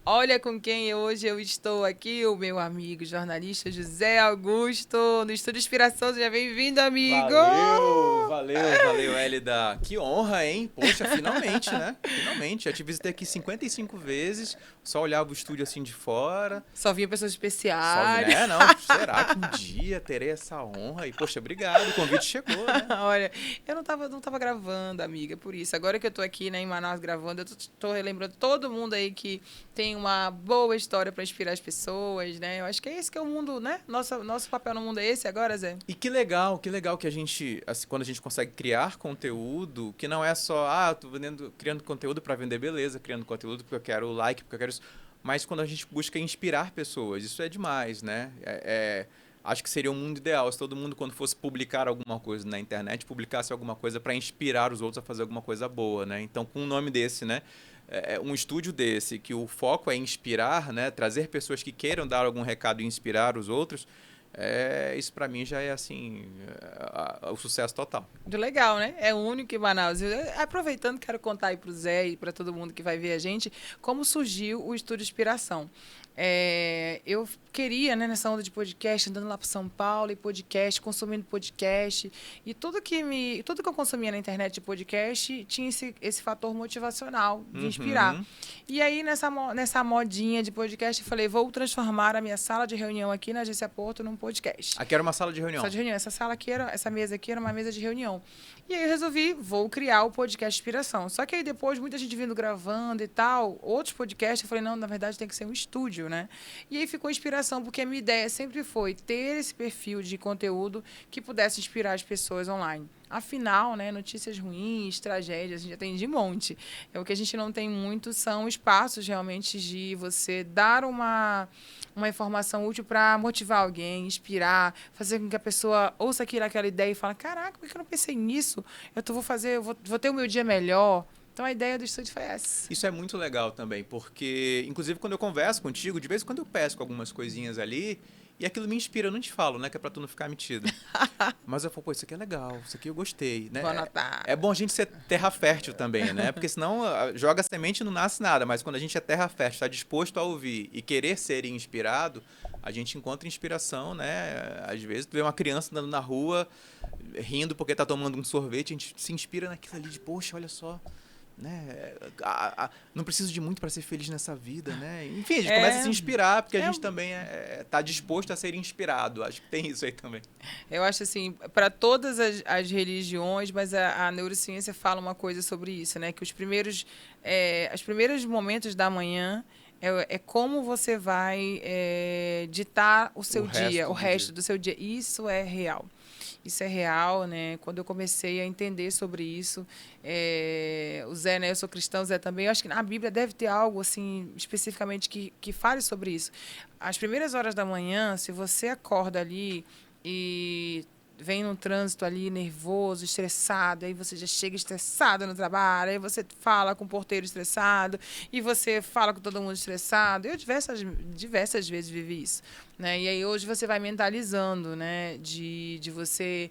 Olha com quem hoje eu estou aqui, o meu amigo jornalista José Augusto, no Estúdio Inspiração. Seja bem-vindo, amigo! Valeu, Hélida. Que honra, hein? Poxa, finalmente, né? Finalmente. Já te visitei aqui 55 vezes, só olhava o estúdio assim de fora. Só vinha pessoas Só vi, especiais. né? Não, será que um dia terei essa honra? E, poxa, obrigado, o convite chegou, né? Olha, eu não tava gravando, amiga, por isso. Agora que eu tô aqui, né, em Manaus gravando, eu tô relembrando todo mundo aí que tem uma boa história para inspirar as pessoas, né? Eu acho que é esse que é o mundo, né? Nosso papel no mundo é esse agora, Zé. E que legal que a gente, assim, quando a gente consegue criar conteúdo, que não é só, tô criando conteúdo para vender, beleza, criando conteúdo porque eu quero like, porque eu quero isso. Mas quando a gente busca inspirar pessoas, isso é demais, né? Acho que seria um mundo ideal se todo mundo, quando fosse publicar alguma coisa na internet, publicasse alguma coisa para inspirar os outros a fazer alguma coisa boa, né? Então, com um nome desse, né? Um estúdio desse, que o foco é inspirar, né? Trazer pessoas que queiram dar algum recado e inspirar os outros, isso para mim já é assim, o sucesso total. Muito legal, né? É único em Manaus. Aproveitando, quero contar aí pro Zé e para todo mundo que vai ver a gente como surgiu o Estúdio Inspiração. Eu queria, né, nessa onda de podcast, andando lá para São Paulo e podcast, consumindo podcast. E tudo que eu consumia na internet de podcast tinha esse fator motivacional de inspirar. Uhum. E aí, nessa modinha de podcast, eu falei, vou transformar a minha sala de reunião aqui na Agência Porto num podcast. Aqui era uma sala de reunião. Sala de reunião. Essa mesa aqui era uma mesa de reunião. E aí eu resolvi, vou criar o podcast Inspiração. Só que aí depois, muita gente vindo gravando e tal, outros podcasts, eu falei, não, na verdade tem que ser um estúdio, né? E aí ficou inspiração, porque a minha ideia sempre foi ter esse perfil de conteúdo que pudesse inspirar as pessoas online. Afinal, né, notícias ruins, tragédias, a gente já tem de monte. O que a gente não tem muito são espaços realmente de você dar uma informação útil para motivar alguém, inspirar, fazer com que a pessoa ouça aquela ideia e fale, caraca, por que eu não pensei nisso? Eu vou ter o meu dia melhor. Então a ideia do estúdio foi essa. Isso é muito legal também, porque, inclusive, quando eu converso contigo, de vez em quando eu pesco algumas coisinhas ali, e aquilo me inspira, eu não te falo, né? Que é pra tu não ficar metida. Mas eu falo, pô, isso aqui é legal, isso aqui eu gostei, né? Vou anotar. É bom a gente ser terra fértil também, né? Porque senão joga semente e não nasce nada, mas quando a gente é terra fértil, está disposto a ouvir e querer ser inspirado, a gente encontra inspiração, né? Às vezes tu vê uma criança andando na rua, rindo porque tá tomando um sorvete, a gente se inspira naquilo ali de, poxa, olha só, né? Não preciso de muito para ser feliz nessa vida, né? Enfim, a gente começa a se inspirar porque a é gente também tá disposto a ser inspirado. Acho que tem isso aí também. Eu acho assim, para todas as religiões, mas a neurociência fala uma coisa sobre isso, né? Que os primeiros momentos da manhã é como você vai ditar o seu dia, o Do dia. resto do seu dia. Isso é real. Isso é real, né? Quando eu comecei a entender sobre isso, o Zé, né? Eu sou cristão, o Zé também. Eu acho que na Bíblia deve ter algo, assim, especificamente que fale sobre isso. As primeiras horas da manhã, se você acorda ali e vem num trânsito ali nervoso, estressado, aí você já chega estressado no trabalho, aí você fala com o porteiro estressado, e você fala com todo mundo estressado. Eu diversas vezes vivi isso, né? E aí hoje você vai mentalizando, né? De você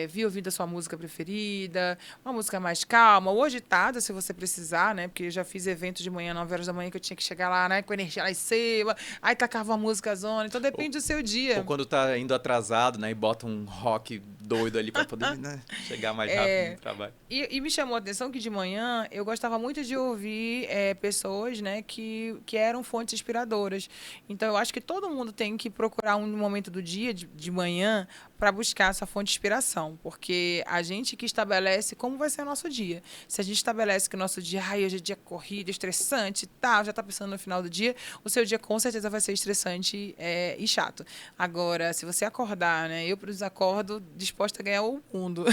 vir ouvindo a sua música preferida, uma música mais calma, ou agitada, se você precisar, né? Porque eu já fiz eventos de manhã, 9 horas da manhã, que eu tinha que chegar lá, né? Com energia lá em cima, aí tacava uma música zona, então Ou, depende do seu ou dia. quando tá indo atrasado, né? E bota um rock doido ali para poder, né, chegar mais rápido no É, trabalho. e me chamou a atenção que de manhã eu gostava muito de ouvir pessoas, né, que eram fontes inspiradoras. Então eu acho que todo mundo tem que procurar um momento do dia, de manhã, para buscar essa fonte de inspiração. Porque a gente que estabelece como vai ser o nosso dia. Se a gente estabelece que o nosso dia, hoje é dia corrido, estressante e tal, já está pensando no final do dia, o seu dia com certeza vai ser estressante e chato. Agora, se você acordar, né, eu, por exemplo, acordo disposta a ganhar o mundo.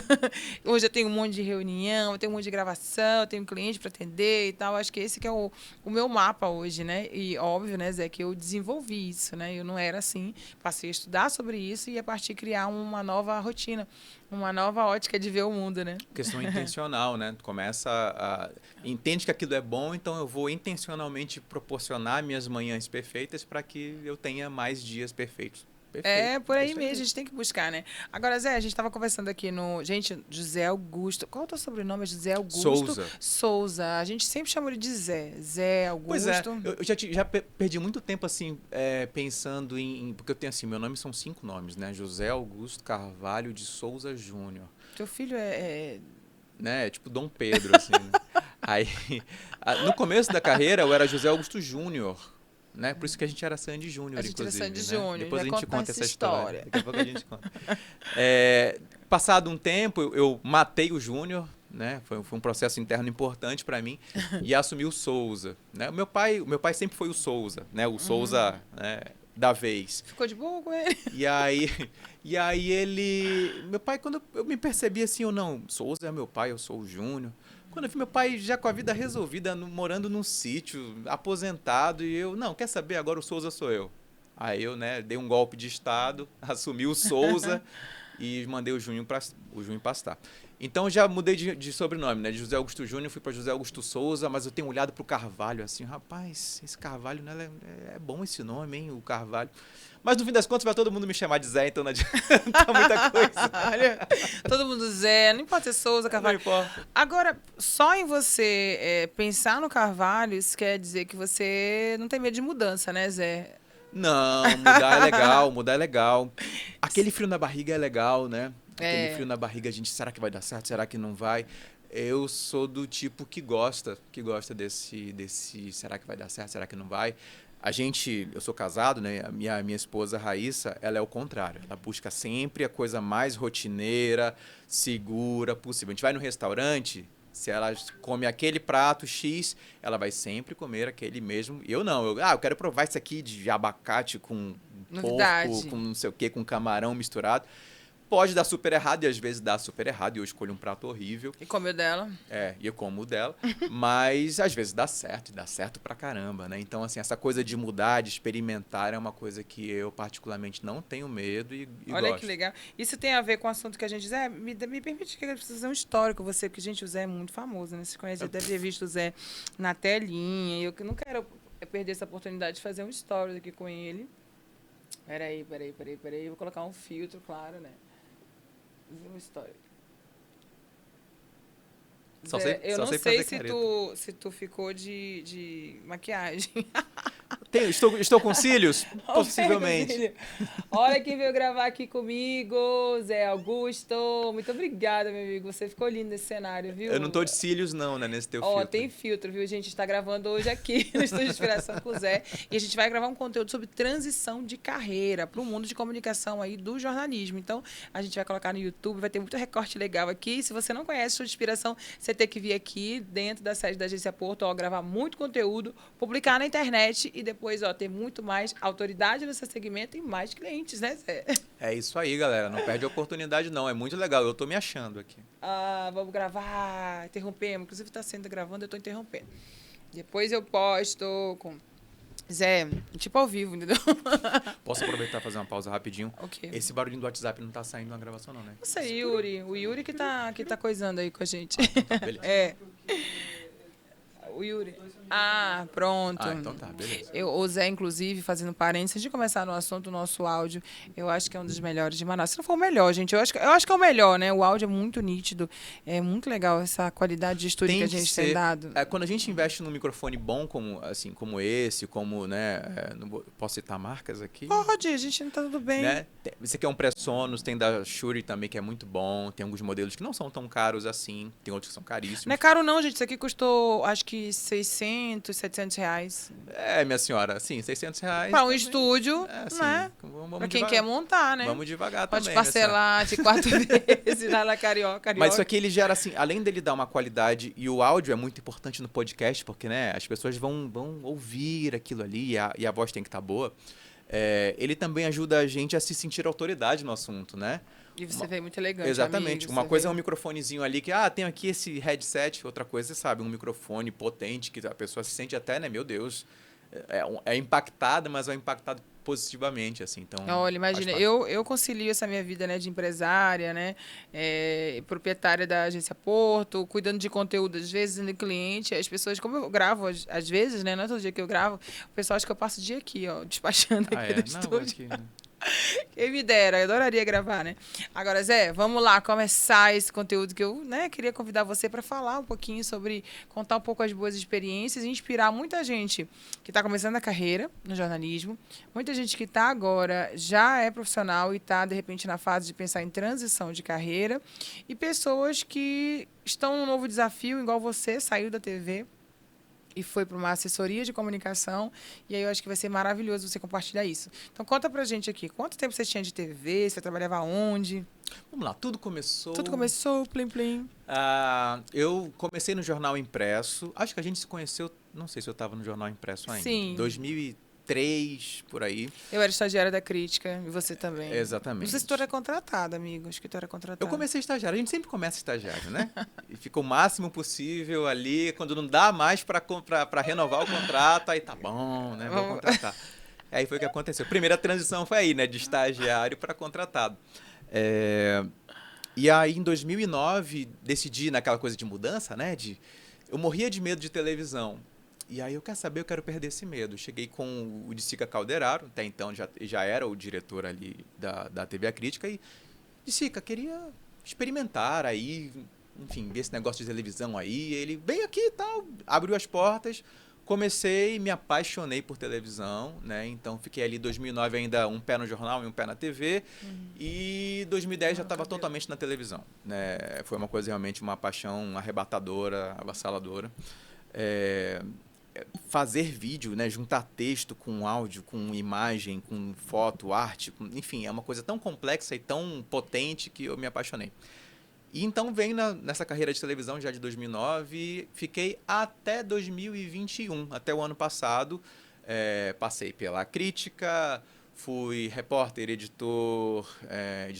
Hoje eu tenho um monte de reunião, eu tenho um monte de gravação, eu tenho um cliente para atender e tal. Acho que esse que é o meu mapa hoje, né? E óbvio, né, Zé, que eu desenvolvi isso, né? Eu não era assim, passei a estudar sobre isso e a partir de criar uma nova rotina, uma nova ótica de ver o mundo, né? Questão intencional, né? Tu começa entende que aquilo é bom, então eu vou intencionalmente proporcionar minhas manhãs perfeitas para que eu tenha mais dias perfeitos. Perfeito. Por aí isso mesmo, a gente tem que buscar, né? Agora, Zé, a gente estava conversando aqui no... Gente, José Augusto. Qual é o teu sobrenome? É José Augusto Souza. Souza. A gente sempre chama ele de Zé. Zé Pois é, Augusto. eu perdi muito tempo, assim, pensando porque eu tenho, assim, meu nome são 5 nomes, né? José Augusto Carvalho de Souza Júnior. Teu filho é... Né? É tipo Dom Pedro, assim. Né? Aí, no começo da carreira, eu era José Augusto Júnior. Né? Por isso que a gente era Sandy Júnior, A gente era inclusive. Sandy né? Júnior. Depois a Vai gente contar conta essa essa história. história. Daqui a pouco a gente conta. Passado um tempo, eu matei o Júnior, né? Foi um processo interno importante para mim, e assumi o Souza. Né? O meu pai sempre foi o Souza, né? O Souza, né, da vez. Ficou de boa com ele? E aí ele... Meu pai, quando eu me percebi assim, ou não, Souza é meu pai, eu sou o Júnior. Quando eu vi meu pai já com a vida resolvida, morando num sítio, aposentado, e eu, não, quer saber, agora o Souza sou eu. Aí eu, né, dei um golpe de estado, assumi o Souza e mandei o Júnior pastar. Então eu já mudei de sobrenome, né? De José Augusto Júnior, fui para José Augusto Souza, mas eu tenho olhado para o Carvalho assim, rapaz, esse Carvalho, né, é bom esse nome, hein, o Carvalho. Mas no fim das contas vai todo mundo me chamar de Zé, então não adianta muita coisa. Olha, todo mundo Zé, não importa ser Souza, Carvalho. Não importa. Agora, só em você pensar no Carvalho, isso quer dizer que você não tem medo de mudança, né, Zé? Não, mudar é legal, mudar é legal. Aquele frio na barriga é legal, né? Aquele frio na barriga, a gente, será que vai dar certo? Será que não vai? Eu sou do tipo que gosta desse será que vai dar certo? Será que não vai? Eu sou casado, né? A minha esposa Raíssa, ela é o contrário. Ela busca sempre a coisa mais rotineira, segura possível. A gente vai no restaurante, se ela come aquele prato X, ela vai sempre comer aquele mesmo. Eu não, eu quero provar isso aqui de abacate com porco, com não sei o quê, com camarão misturado. Pode dar super errado, e às vezes dá super errado, e eu escolho um prato horrível. E come o dela. E eu como o dela. Mas às vezes dá certo, e dá certo pra caramba, né? Então, assim, essa coisa de mudar, de experimentar, é uma coisa que eu particularmente não tenho medo e Olha gosto. que legal. Isso tem a ver com o assunto que a gente diz. Me permite que eu preciso fazer um histórico, você, porque, gente, o Zé é muito famoso, né? Você conhece, deve ter visto o Zé na telinha. E eu não quero perder essa oportunidade de fazer um story aqui com ele. Peraí. Vou colocar um filtro, claro, né? Uma história. Eu não sei se tu ficou de maquiagem. Estou com cílios? Possivelmente. Olha quem veio gravar aqui comigo, Zé Augusto. Muito obrigada, meu amigo. Você ficou lindo nesse cenário, viu? Eu não tô de cílios, não, né? Nesse teu filtro. Tem filtro, viu? A gente está gravando hoje aqui no Estúdio de Inspiração com o Zé. E a gente vai gravar um conteúdo sobre transição de carreira para o mundo de comunicação aí do jornalismo. Então, a gente vai colocar no YouTube, vai ter muito recorte legal aqui. Se você não conhece o Estúdio de Inspiração, você tem que vir aqui dentro da sede da Agência Porto, gravar muito conteúdo, publicar na internet e depois, ter muito mais autoridade no seu segmento e mais clientes, né, Zé? É isso aí, galera. Não perde a oportunidade, não. É muito legal. Eu tô me achando aqui. Vamos gravar. Interrompemos. Inclusive, está sendo gravando, eu estou interrompendo. Depois eu posto com... Zé, tipo ao vivo, entendeu? Posso aproveitar e fazer uma pausa rapidinho? Ok. Esse barulhinho do WhatsApp não tá saindo na gravação, não, né? Não sei, Yuri. O Yuri que tá coisando aí com a gente. Então tá, beleza. O Yuri. Pronto. Então tá, beleza. O Zé, inclusive, fazendo parênteses, antes de começar no assunto, o nosso áudio, eu acho que é um dos melhores de Manaus. Se não for o melhor, gente, eu acho que é o melhor, né? O áudio é muito nítido, é muito legal essa qualidade de estúdio que a gente tem dado. Quando a gente investe num microfone bom como esse, né? Posso citar marcas aqui? Pode, a gente não tá tudo bem. Né? Esse aqui é um Presonus, tem da Shure também, que é muito bom. Tem alguns modelos que não são tão caros assim, tem outros que são caríssimos. Não é caro não, gente. Isso aqui custou, acho que 600, 700 reais. Minha senhora, assim, 600 reais. Para um estúdio, né? Vamos para quem quer montar, né? Vamos devagar Pode também. Pode parcelar de 4 vezes lá na Carioca. Mas isso aqui, ele gera, assim, além dele dar uma qualidade, e o áudio é muito importante no podcast, porque, né, as pessoas vão ouvir aquilo ali e a voz tem que estar boa. Ele também ajuda a gente a se sentir autoridade no assunto, né? E você veio muito elegante. Exatamente. Amigo, uma coisa é um microfonezinho ali que, tem aqui esse headset. Outra coisa, sabe, um microfone potente que a pessoa se sente até, né, meu Deus, é impactada, mas é impactado positivamente, assim. Então, olha, imagina, eu concilio essa minha vida, né, de empresária, né, proprietária da Agência Porto, cuidando de conteúdo, às vezes, no cliente, as pessoas, como eu gravo, às vezes, né, não é todo dia que eu gravo, o pessoal acha que eu passo o dia aqui, despachando aqui no estúdio. Quem me dera, eu adoraria gravar, né? Agora, Zé, vamos lá começar esse conteúdo que eu, né, queria convidar você para falar um pouquinho sobre, contar um pouco as boas experiências e inspirar muita gente que está começando a carreira no jornalismo, muita gente que está agora, já é profissional e está, de repente, na fase de pensar em transição de carreira, e pessoas que estão num novo desafio, igual você, saiu da TV e foi para uma assessoria de comunicação, e aí eu acho que vai ser maravilhoso você compartilhar isso. Então, conta pra gente aqui, quanto tempo você tinha de TV, você trabalhava onde? Vamos lá, tudo começou. Tudo começou, plim, plim. Eu comecei no jornal impresso. Acho que a gente se conheceu, não sei se eu estava no jornal impresso ainda. Sim. 2003, por aí. Eu era estagiária da Crítica, e você também. Exatamente. Não sei se tu era contratada, amigo, acho que tu era contratada. Eu comecei estagiário, a gente sempre começa estagiário, né? E fica o máximo possível ali, quando não dá mais para renovar o contrato, aí tá bom, né? Vou contratar. Aí foi o que aconteceu. A primeira transição foi aí, né? De estagiário para contratado. E aí, em 2009, decidi naquela coisa de mudança, né? Eu morria de medo de televisão. E aí, eu quero perder esse medo. Cheguei com o Dicica Calderaro, até então já era o diretor ali da TV A Crítica, e Dicica, queria experimentar aí, enfim, ver esse negócio de televisão aí. Ele veio aqui e tal, abriu as portas. Comecei, me apaixonei por televisão, né? Então fiquei ali em 2009 ainda um pé no jornal e um pé na TV. E 2010 já estava totalmente na televisão, né? Foi uma coisa realmente, uma paixão arrebatadora, avassaladora. Fazer vídeo, né? Juntar texto com áudio, com imagem, com foto, arte, enfim, é uma coisa tão complexa e tão potente que eu me apaixonei. E então venho nessa carreira de televisão já de 2009, fiquei até 2021, até o ano passado. Passei pela Crítica, fui repórter, editor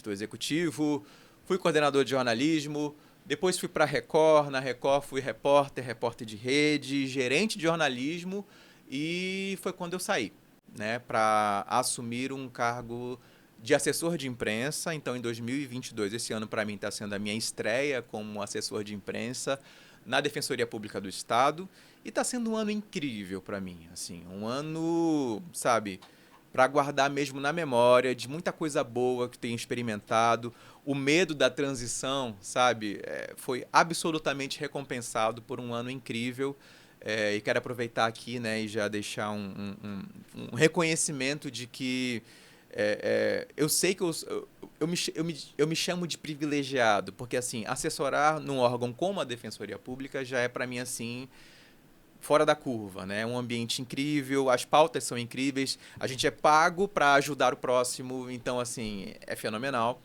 executivo, fui coordenador de jornalismo, depois fui para a Record, na Record fui repórter de rede, gerente de jornalismo, e foi quando eu saí, né, para assumir um cargo de assessor de imprensa. Então, em 2022, esse ano para mim está sendo a minha estreia como assessor de imprensa na Defensoria Pública do Estado, e está sendo um ano incrível para mim, assim, um ano, sabe, para guardar mesmo na memória de muita coisa boa que tenho experimentado. O medo da transição, sabe, foi absolutamente recompensado por um ano incrível. E quero aproveitar aqui, né, e já deixar um reconhecimento de que eu sei que eu me chamo de privilegiado, porque assim, assessorar num órgão como a Defensoria Pública já é para mim assim fora da curva, né? Um ambiente incrível, as pautas são incríveis, a gente é pago para ajudar o próximo, então assim, é fenomenal.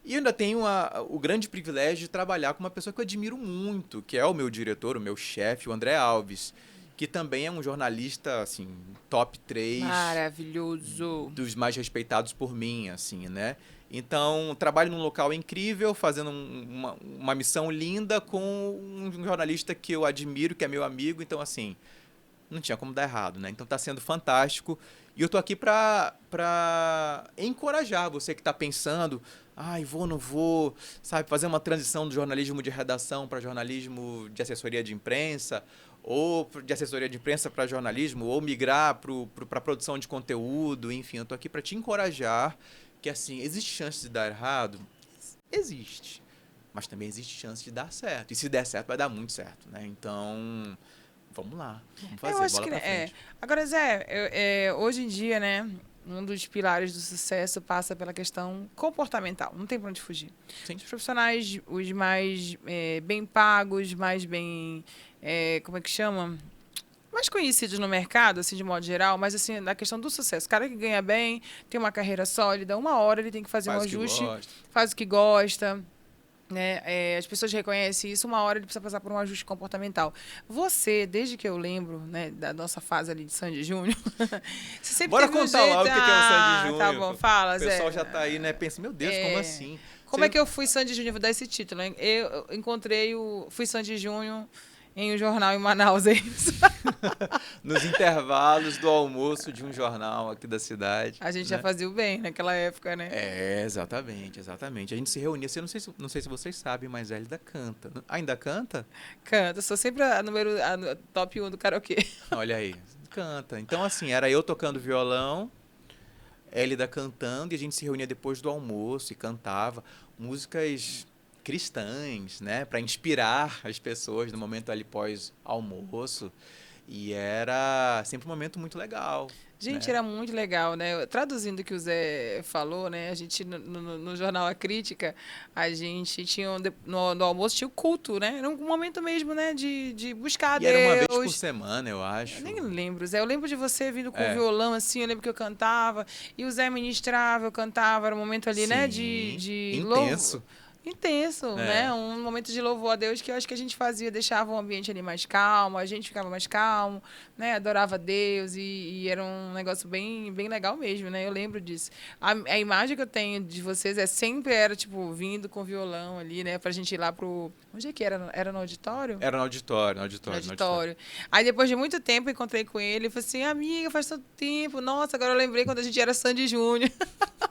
E eu ainda tenho o grande privilégio de trabalhar com uma pessoa que eu admiro muito, que é o meu diretor, o meu chefe, o André Alves, que também é um jornalista, assim, top 3. Maravilhoso. Dos mais respeitados por mim, assim, né? Então, trabalho num local incrível, fazendo uma missão linda com um jornalista que eu admiro, que é meu amigo. Então, assim, não tinha como dar errado, né? Então, tá sendo fantástico. E eu tô aqui para encorajar você que tá pensando, vou, não vou, sabe? Fazer uma transição do jornalismo de redação para jornalismo de assessoria de imprensa, ou de assessoria de imprensa para jornalismo, ou migrar para produção de conteúdo, enfim, eu estou aqui para te encorajar que, assim, existe chance de dar errado? Existe. Mas também existe chance de dar certo. E se der certo, vai dar muito certo, né? Então, vamos lá. Vamos fazer, bola pra frente. Agora, Zé, hoje em dia, né, um dos pilares do sucesso passa pela questão comportamental. Não tem pra onde fugir. Sim. Os profissionais, os mais bem pagos, mais bem... como é que chama? Mais conhecidos no mercado, assim, de modo geral, mas assim, na questão do sucesso. O cara que ganha bem, tem uma carreira sólida, uma hora ele tem que fazer um ajuste, faz o que gosta, né? As pessoas reconhecem isso, uma hora ele precisa passar por um ajuste comportamental. Você, desde que eu lembro, né, da nossa fase ali de Sandy Júnior, você sempre Bora teve contar logo o que é o Sandy Júnior. Tá bom, fala, Zé. O pessoal já tá aí, né? Pensa, meu Deus, como assim? Como é que eu fui Sandy Júnior? Vou dar esse título, hein? Eu fui Sandy Júnior em um jornal em Manaus, é isso? Nos intervalos do almoço de um jornal aqui da cidade. A gente já fazia o bem naquela época, né? Exatamente, exatamente. A gente se reunia, não sei se vocês sabem, mas a Hélida canta. Ainda canta? Canta, sou sempre a top 1 do karaokê. Olha aí, canta. Então, assim, era eu tocando violão, Hélida cantando, e a gente se reunia depois do almoço e cantava músicas cristãs, né, para inspirar as pessoas no momento ali pós-almoço. E era sempre um momento muito legal, Gente, né? era muito legal, né? Traduzindo o que o Zé falou, né? A gente, no jornal A Crítica, a gente tinha, no almoço, tinha o culto, né? Era um momento mesmo, né? De buscar a E era uma vez por Deus. semana, eu Eu acho. nem lembro, Zé. Eu lembro de você vindo com o É, violão, assim, eu lembro que eu cantava, e o Zé ministrava, eu cantava, era um momento ali, né, sim, de louvo. intenso. Intenso, né? É, Um momento de louvor a Deus que eu acho que a gente fazia, deixava o ambiente ali mais calmo, a gente ficava mais calmo, né? Adorava a Deus e era um negócio bem, bem legal mesmo, né? Eu lembro disso. A imagem que eu tenho de vocês é sempre era, tipo, vindo com violão ali, né? Pra gente ir lá pro... Onde é que era? Era no auditório? era no auditório, no No auditório, no auditório. auditório. Aí depois de muito tempo eu encontrei com ele e falei assim, amiga, faz tanto tempo. Nossa, agora eu lembrei quando a gente era Sandy Júnior,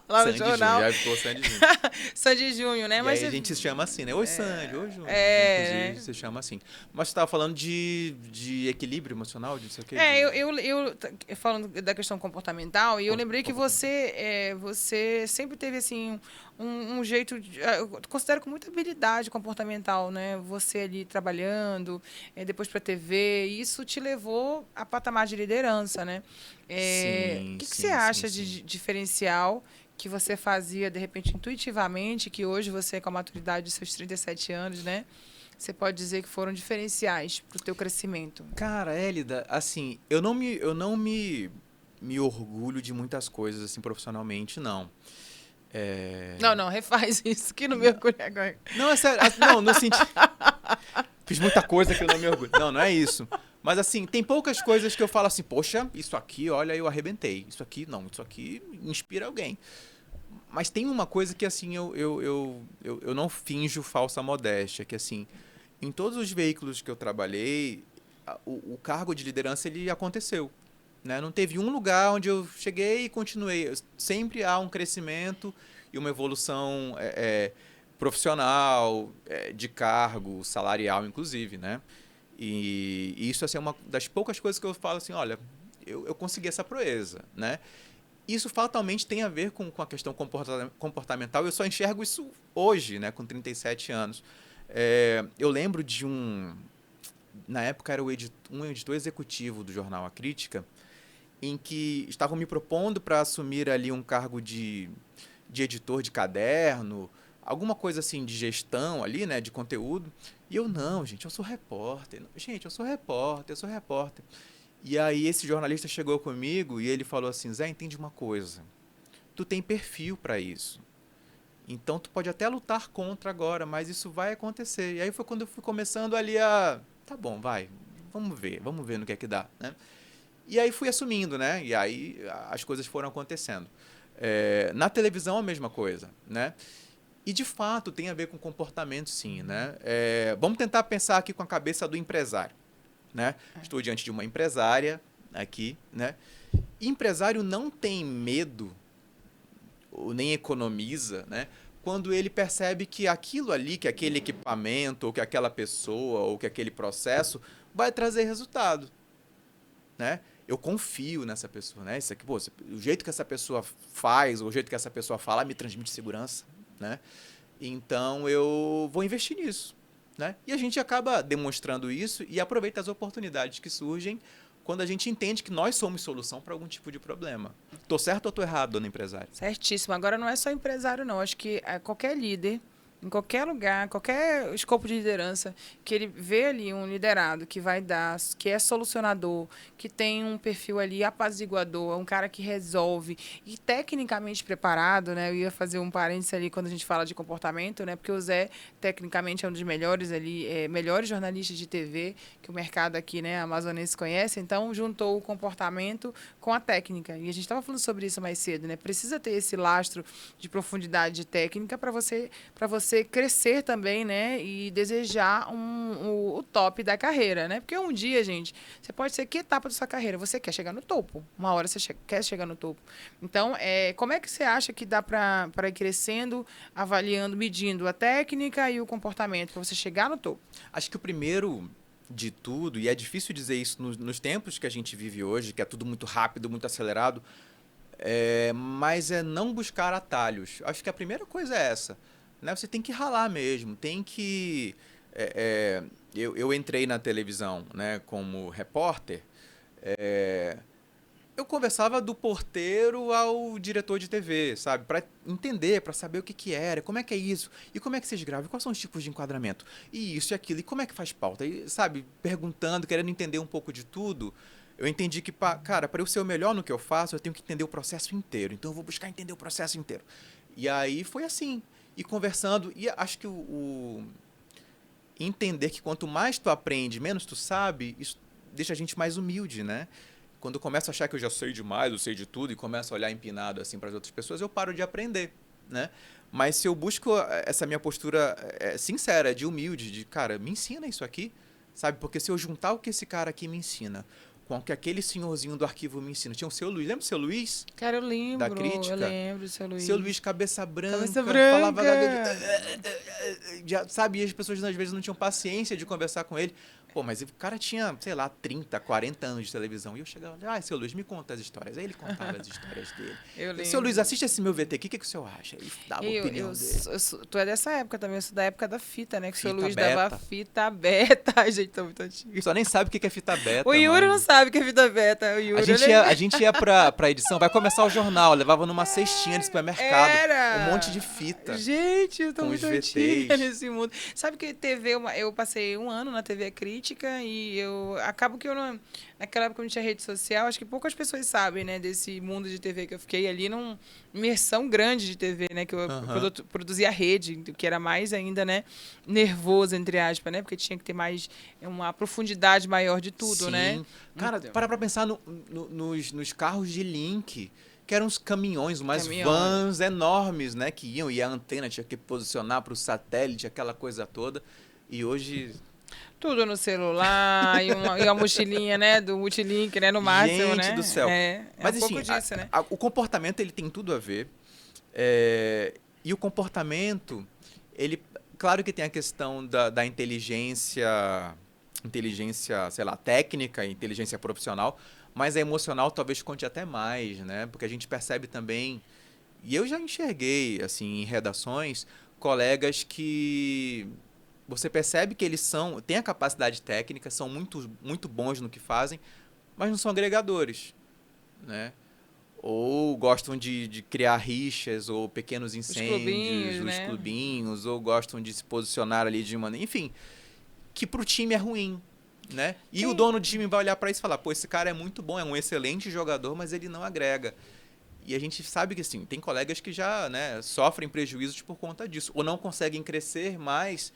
lá no Sandy Júnior, jornal. já ficou Sandy Júnior. Sandy Júnior, né? E Mas aí a gente se chama assim, né? Oi, Sandy, oi, Júnior. Inclusive, né? se chama assim. Mas você tava falando de equilíbrio emocional, de não sei o quê, É, de falando da questão comportamental, e eu lembrei que comportamento. você sempre teve, assim, um jeito, eu considero com muita habilidade comportamental, né? Você ali trabalhando, depois para a TV, e isso te levou a patamar de liderança, né? O Sim, que você sim, sim, acha de sim. diferencial que você fazia, de repente, intuitivamente, que hoje você, com a maturidade dos seus 37 anos, né? Você pode dizer que foram diferenciais para o teu crescimento? Cara, Hélida, assim, eu não me orgulho de muitas coisas, assim, profissionalmente, não. Não, É... não, refaz isso, que no meu agora. Não, é sério, não, no sentido... Fiz muita coisa que eu não me orgulho. Não, não é isso. Mas assim, tem poucas coisas que eu falo assim, poxa, isso aqui, olha, eu arrebentei. Isso aqui, não, isso aqui inspira alguém. Mas tem uma coisa que assim, eu não finjo falsa modéstia, que assim, em todos os veículos que eu trabalhei, o cargo de liderança ele aconteceu. Né? Não teve um lugar onde eu cheguei e continuei. Sempre há um crescimento e uma evolução profissional, de cargo, salarial, inclusive, né? E isso assim, é uma das poucas coisas que eu falo assim, olha, eu consegui essa proeza, né? Isso fatalmente tem a ver com a questão comportamental. Eu só enxergo isso hoje, né, com 37 anos. Eu lembro de na época era um editor executivo do jornal A Crítica, em que estavam me propondo para assumir ali um cargo de editor de caderno, alguma coisa assim de gestão ali, né, de conteúdo. E eu, não, gente, eu sou repórter. Gente, eu sou repórter, eu sou repórter. E aí esse jornalista chegou comigo e ele falou assim, Zé, entende uma coisa, tu tem perfil para isso. Então tu pode até lutar contra agora, mas isso vai acontecer. E aí foi quando eu fui começando ali tá bom, vai, vamos ver no que é que dá, né? E aí fui assumindo, né? E aí as coisas foram acontecendo. Na televisão a mesma coisa, né? E de fato tem a ver com comportamento, sim, né? Vamos tentar pensar aqui com a cabeça do empresário, né? Estou diante de uma empresária aqui, né? E empresário não tem medo ou nem economiza, né? Quando ele percebe que aquilo ali, que aquele equipamento, ou que aquela pessoa, ou que aquele processo vai trazer resultado, né? Eu confio nessa pessoa, né? Isso aqui, pô, o jeito que essa pessoa faz, o jeito que essa pessoa fala, me transmite segurança, né? Então eu vou investir nisso, né? E a gente acaba demonstrando isso e aproveita as oportunidades que surgem quando a gente entende que nós somos solução para algum tipo de problema. Tô certo ou tô errado, dona empresária? Certíssimo. Agora não é só empresário, não. Acho que qualquer líder, em qualquer lugar, qualquer escopo de liderança, que ele vê ali um liderado que vai dar, que é solucionador, que tem um perfil ali apaziguador, um cara que resolve e tecnicamente preparado, né? Eu ia fazer um parênteses ali quando a gente fala de comportamento, né? Porque o Zé, tecnicamente, é um dos melhores ali, melhores jornalistas de TV que o mercado aqui, né, amazonense conhece. Então, juntou o comportamento com a técnica. E a gente estava falando sobre isso mais cedo, né? Precisa ter esse lastro de profundidade de técnica para você crescer também, né? E desejar o top da carreira, né? Porque um dia, gente, você pode ser que etapa da sua carreira? Você quer chegar no topo. Uma hora você quer chegar no topo. Então, como é que você acha que dá para ir crescendo, avaliando, medindo a técnica e o comportamento para você chegar no topo? Acho que o primeiro de tudo, e é difícil dizer isso nos tempos que a gente vive hoje, que é tudo muito rápido, muito acelerado, Mas é não buscar atalhos. Acho que a primeira coisa é essa, né? Você tem que ralar mesmo, tem que... eu entrei na televisão, né, como repórter. Eu conversava do porteiro ao diretor de TV, sabe? Para entender, para saber o que era, como é que é isso, e como é que vocês gravam, quais são os tipos de enquadramento, e isso e aquilo, e como é que faz pauta, e, sabe? Perguntando, querendo entender um pouco de tudo. Eu entendi que, cara, para eu ser o melhor no que eu faço, eu tenho que entender o processo inteiro. Então eu vou buscar entender o processo inteiro. E aí foi assim, e conversando, e acho que entender que quanto mais tu aprende, menos tu sabe, isso deixa a gente mais humilde, né? Quando eu começo a achar que eu já sei demais, eu sei de tudo, e começo a olhar empinado assim para as outras pessoas, eu paro de aprender, né? Mas se eu busco essa minha postura sincera, de humilde, de, cara, me ensina isso aqui, sabe? Porque se eu juntar o que esse cara aqui me ensina com o que aquele senhorzinho do arquivo me ensina. Tinha o seu Luiz, lembra o seu Luiz? Cara, eu lembro. Da crítica? Eu lembro, seu Luiz. Seu Luiz, cabeça branca. Cabeça branca. Falava... sabe, e as pessoas às vezes não tinham paciência de conversar com ele. Pô, mas o cara tinha, sei lá, 30, 40 anos de televisão. E eu chegava lá, seu Luiz, me conta as histórias. Aí ele contava as histórias dele. Eu lembro. Seu Luiz, assiste esse meu VT aqui, o que o senhor acha? Ele dava a opinião dele. Tu é dessa época também, eu sou da época da fita, né? Que o seu Luiz beta. dava fita beta. A gente tá muito antigo. Só nem sabe o que é fita beta. O Yuri não sabe o que é fita beta. O Yuri, a gente ia pra edição, vai começar o jornal, levava numa cestinha de supermercado. Um monte de fita. Gente, eu tô muito antiga VTs. nesse mundo. Sabe que TV, eu passei um ano na TV Crítica e acabo que eu não... Naquela época eu não tinha rede social, acho que poucas pessoas sabem, né, desse mundo de TV que eu fiquei ali numa imersão grande de TV, né, que eu produzia rede, que era mais ainda, né, nervoso, entre aspas, né, porque tinha que ter mais, uma profundidade maior de tudo, né. Cara, para pensar nos carros de link, que eram uns caminhões, umas vans enormes, né, que iam, e a antena tinha que posicionar para o satélite, aquela coisa toda, e hoje... Tudo no celular, e uma mochilinha, né, do Multilink, né, no máximo, né? Gente do céu. Mas, pouco disso, né? O comportamento, ele tem tudo a ver. E o comportamento, ele... Claro que tem a questão da inteligência, sei lá, técnica, inteligência profissional, mas a emocional talvez conte até mais, né? Porque a gente percebe também... E eu já enxerguei, assim, em redações, colegas que... Você percebe que eles têm a capacidade técnica, são muito, muito bons no que fazem, mas não são agregadores, né? Ou gostam de criar rixas ou pequenos incêndios, os clubinhos, ou gostam de se posicionar ali de maneira... Enfim, que pro time é ruim, né? E o dono do time vai olhar para isso e falar, pô, esse cara é muito bom, é um excelente jogador, mas ele não agrega. E a gente sabe que, assim, tem colegas que já, né, sofrem prejuízos por conta disso, ou não conseguem crescer mais...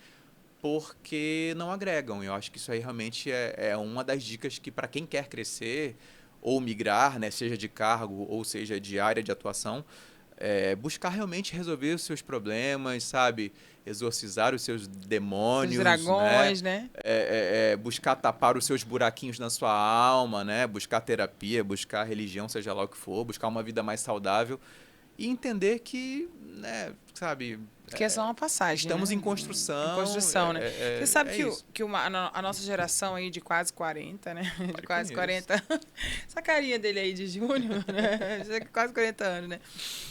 porque não agregam. Eu acho que isso aí realmente é uma das dicas que, para quem quer crescer ou migrar, né, seja de cargo ou seja de área de atuação, buscar realmente resolver os seus problemas, sabe? Exorcizar os seus demônios. Os dragões, né? Buscar tapar os seus buraquinhos na sua alma, né? Buscar terapia, buscar religião, seja lá o que for, buscar uma vida mais saudável e entender que, né, sabe... Que é só uma passagem. Estamos, né? Em construção. Em construção, né? Você sabe que a nossa geração aí de quase 40, né? De quase 40. Essa carinha dele aí de Júnior, né? Quase 40 anos, né?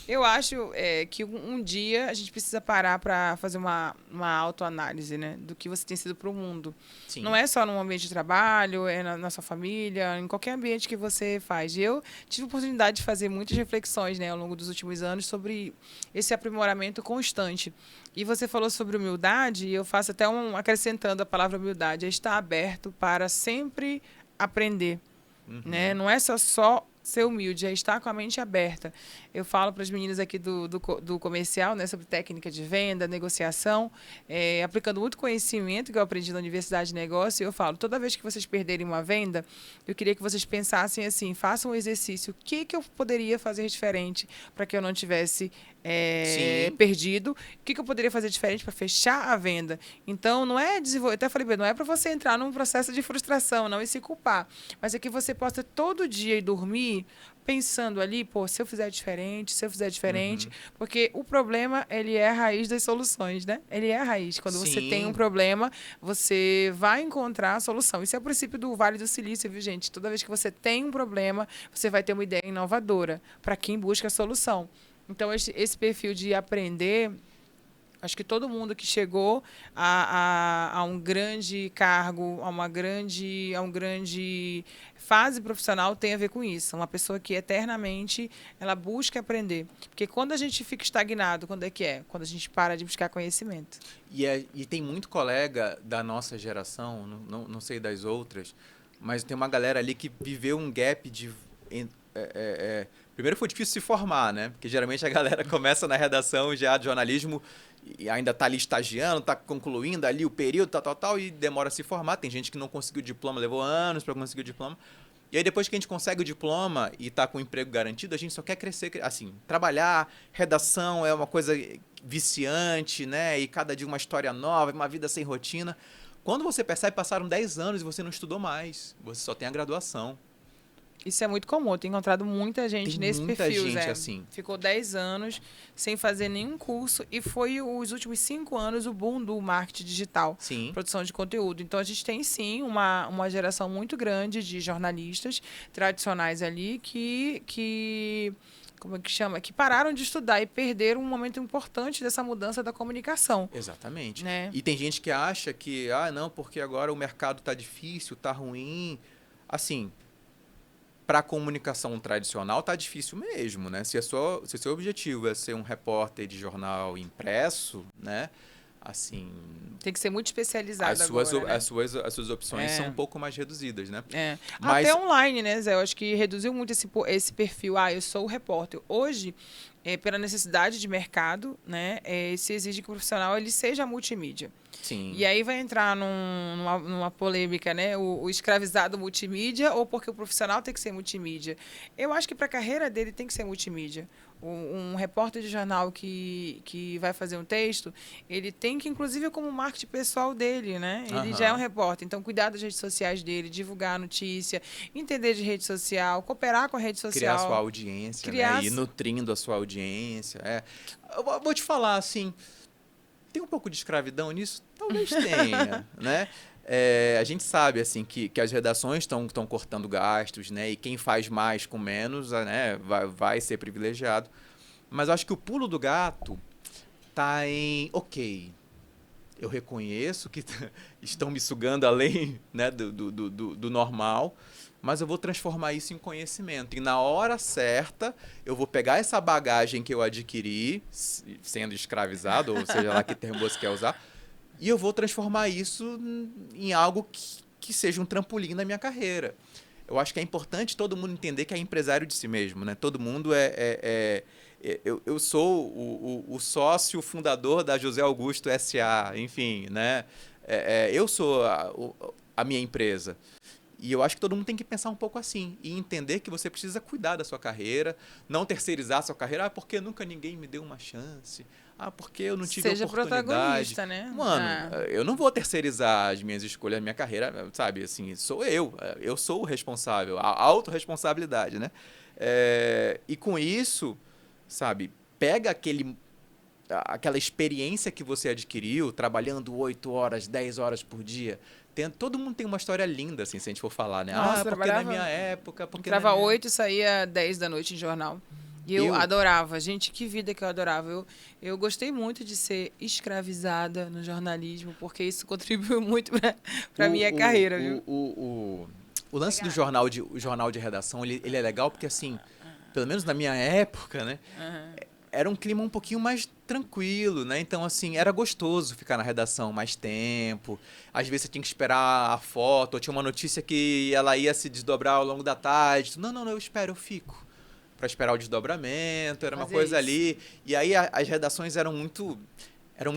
Eu acho que um dia a gente precisa parar para fazer uma autoanálise, né? Do que você tem sido para o mundo. Sim. Não é só no ambiente de trabalho, é na sua família, em qualquer ambiente que você faz. E eu tive a oportunidade de fazer muitas reflexões, né? Ao longo dos últimos anos sobre esse aprimoramento constante. E você falou sobre humildade, e eu faço até acrescentando a palavra humildade, é estar aberto para sempre aprender. Né? Não é só ser humilde, é estar com a mente aberta. Eu falo para as meninas aqui do comercial, né, sobre técnica de venda, negociação, aplicando muito conhecimento que eu aprendi na Universidade de Negócio, e eu falo, toda vez que vocês perderem uma venda, eu queria que vocês pensassem assim, façam um exercício, o que eu poderia fazer diferente para que eu não tivesse Sim. perdido. O que eu poderia fazer diferente para fechar a venda? Então, não é desenvolver. Eu até falei, não é para você entrar num processo de frustração, não, e se culpar. Mas é que você possa todo dia ir dormir pensando ali, pô, se eu fizer diferente, se eu fizer diferente, porque o problema, ele é a raiz das soluções, né? Ele é a raiz. Quando você tem um Sim. problema, você vai encontrar a solução. Isso é o princípio do Vale do Silício, viu, gente? Toda vez que você tem um problema, você vai ter uma ideia inovadora para quem busca a solução. Então, esse perfil de aprender, acho que todo mundo que chegou a um grande cargo, a um grande fase profissional tem a ver com isso. Uma pessoa que eternamente ela busca aprender. Porque quando a gente fica estagnado, quando é que é? Quando a gente para de buscar conhecimento. E tem muito colega da nossa geração, não sei das outras, mas tem uma galera ali que viveu um gap de... Primeiro foi difícil se formar, né? Porque geralmente a galera começa na redação já de jornalismo e ainda está ali estagiando, está concluindo ali o período, tal, e demora a se formar. Tem gente que não conseguiu o diploma, levou anos para conseguir o diploma. E aí depois que a gente consegue o diploma e está com o emprego garantido, a gente só quer crescer, assim, trabalhar, redação é uma coisa viciante, né? E cada dia uma história nova, uma vida sem rotina. Quando você percebe, passaram 10 anos e você não estudou mais, você só tem a graduação. Isso é muito comum. Eu tenho encontrado muita gente Tem nesse muita perfil, gente Zé. assim. Ficou 10 anos sem fazer nenhum curso e foi os últimos 5 anos o boom do marketing digital, Sim. produção de conteúdo. Então, a gente tem, sim, uma geração muito grande de jornalistas tradicionais ali que como é que chama? Que pararam de estudar e perderam um momento importante dessa mudança da comunicação. Exatamente. Né? E tem gente que acha que, não, porque agora o mercado tá difícil, tá ruim. Assim, para a comunicação tradicional tá difícil mesmo, né? Se o seu objetivo é ser um repórter de jornal impresso, né? Assim, Tem que ser muito especializado as suas opções são um pouco mais reduzidas, né? Até online, né, Zé? Eu acho que reduziu muito esse perfil. Eu sou o repórter. Hoje, pela necessidade de mercado, né, se exige que o profissional ele seja multimídia. Sim. E aí vai entrar numa polêmica, né? O escravizado multimídia ou porque o profissional tem que ser multimídia. Eu acho que para a carreira dele tem que ser multimídia. Um repórter de jornal que vai fazer um texto, ele tem que, inclusive, como marketing pessoal dele, né? Ele já é um repórter, então cuidar das redes sociais dele, divulgar a notícia, entender de rede social, cooperar com a rede social. Criar sua audiência, né? Ir nutrindo a sua audiência. Eu vou te falar, assim, tem um pouco de escravidão nisso? Talvez tenha, né? A gente sabe assim que as redações estão cortando gastos, né? E quem faz mais com menos, né, vai ser privilegiado. Mas eu acho que o pulo do gato tá em, ok, eu reconheço que estão me sugando além, né, do normal, mas eu vou transformar isso em conhecimento. E na hora certa, eu vou pegar essa bagagem que eu adquiri, sendo escravizado, ou seja lá que termo você quer usar, e eu vou transformar isso em algo que seja um trampolim na minha carreira. Eu acho que é importante todo mundo entender que é empresário de si mesmo, né? Todo mundo eu sou o sócio fundador da José Augusto S.A., enfim, né? Eu sou a minha empresa. E eu acho que todo mundo tem que pensar um pouco assim e entender que você precisa cuidar da sua carreira, não terceirizar a sua carreira, porque nunca ninguém me deu uma chance, porque eu não tive oportunidade. Seja protagonista, né? Mano, eu não vou terceirizar as minhas escolhas, a minha carreira, sabe? Assim, sou eu sou o responsável, a autorresponsabilidade, né? E com isso, sabe, pega aquela experiência que você adquiriu, trabalhando 8 horas, 10 horas por dia. Todo mundo tem uma história linda, assim, se a gente for falar, né? Nossa, porque na minha época... Entrava 8 e saía 10 da noite em jornal. E eu adorava. Gente, que vida que eu adorava. Eu gostei muito de ser escravizada no jornalismo, porque isso contribuiu muito para a minha carreira, viu? O lance do jornal de redação, ele é legal porque, assim, pelo menos na minha época, né? Era um clima um pouquinho mais tranquilo, né? Então, assim, era gostoso ficar na redação mais tempo. Às vezes você tinha que esperar a foto, ou tinha uma notícia que ela ia se desdobrar ao longo da tarde. Não, eu fico. Para esperar o desdobramento, era uma coisa ali. E aí as redações eram muito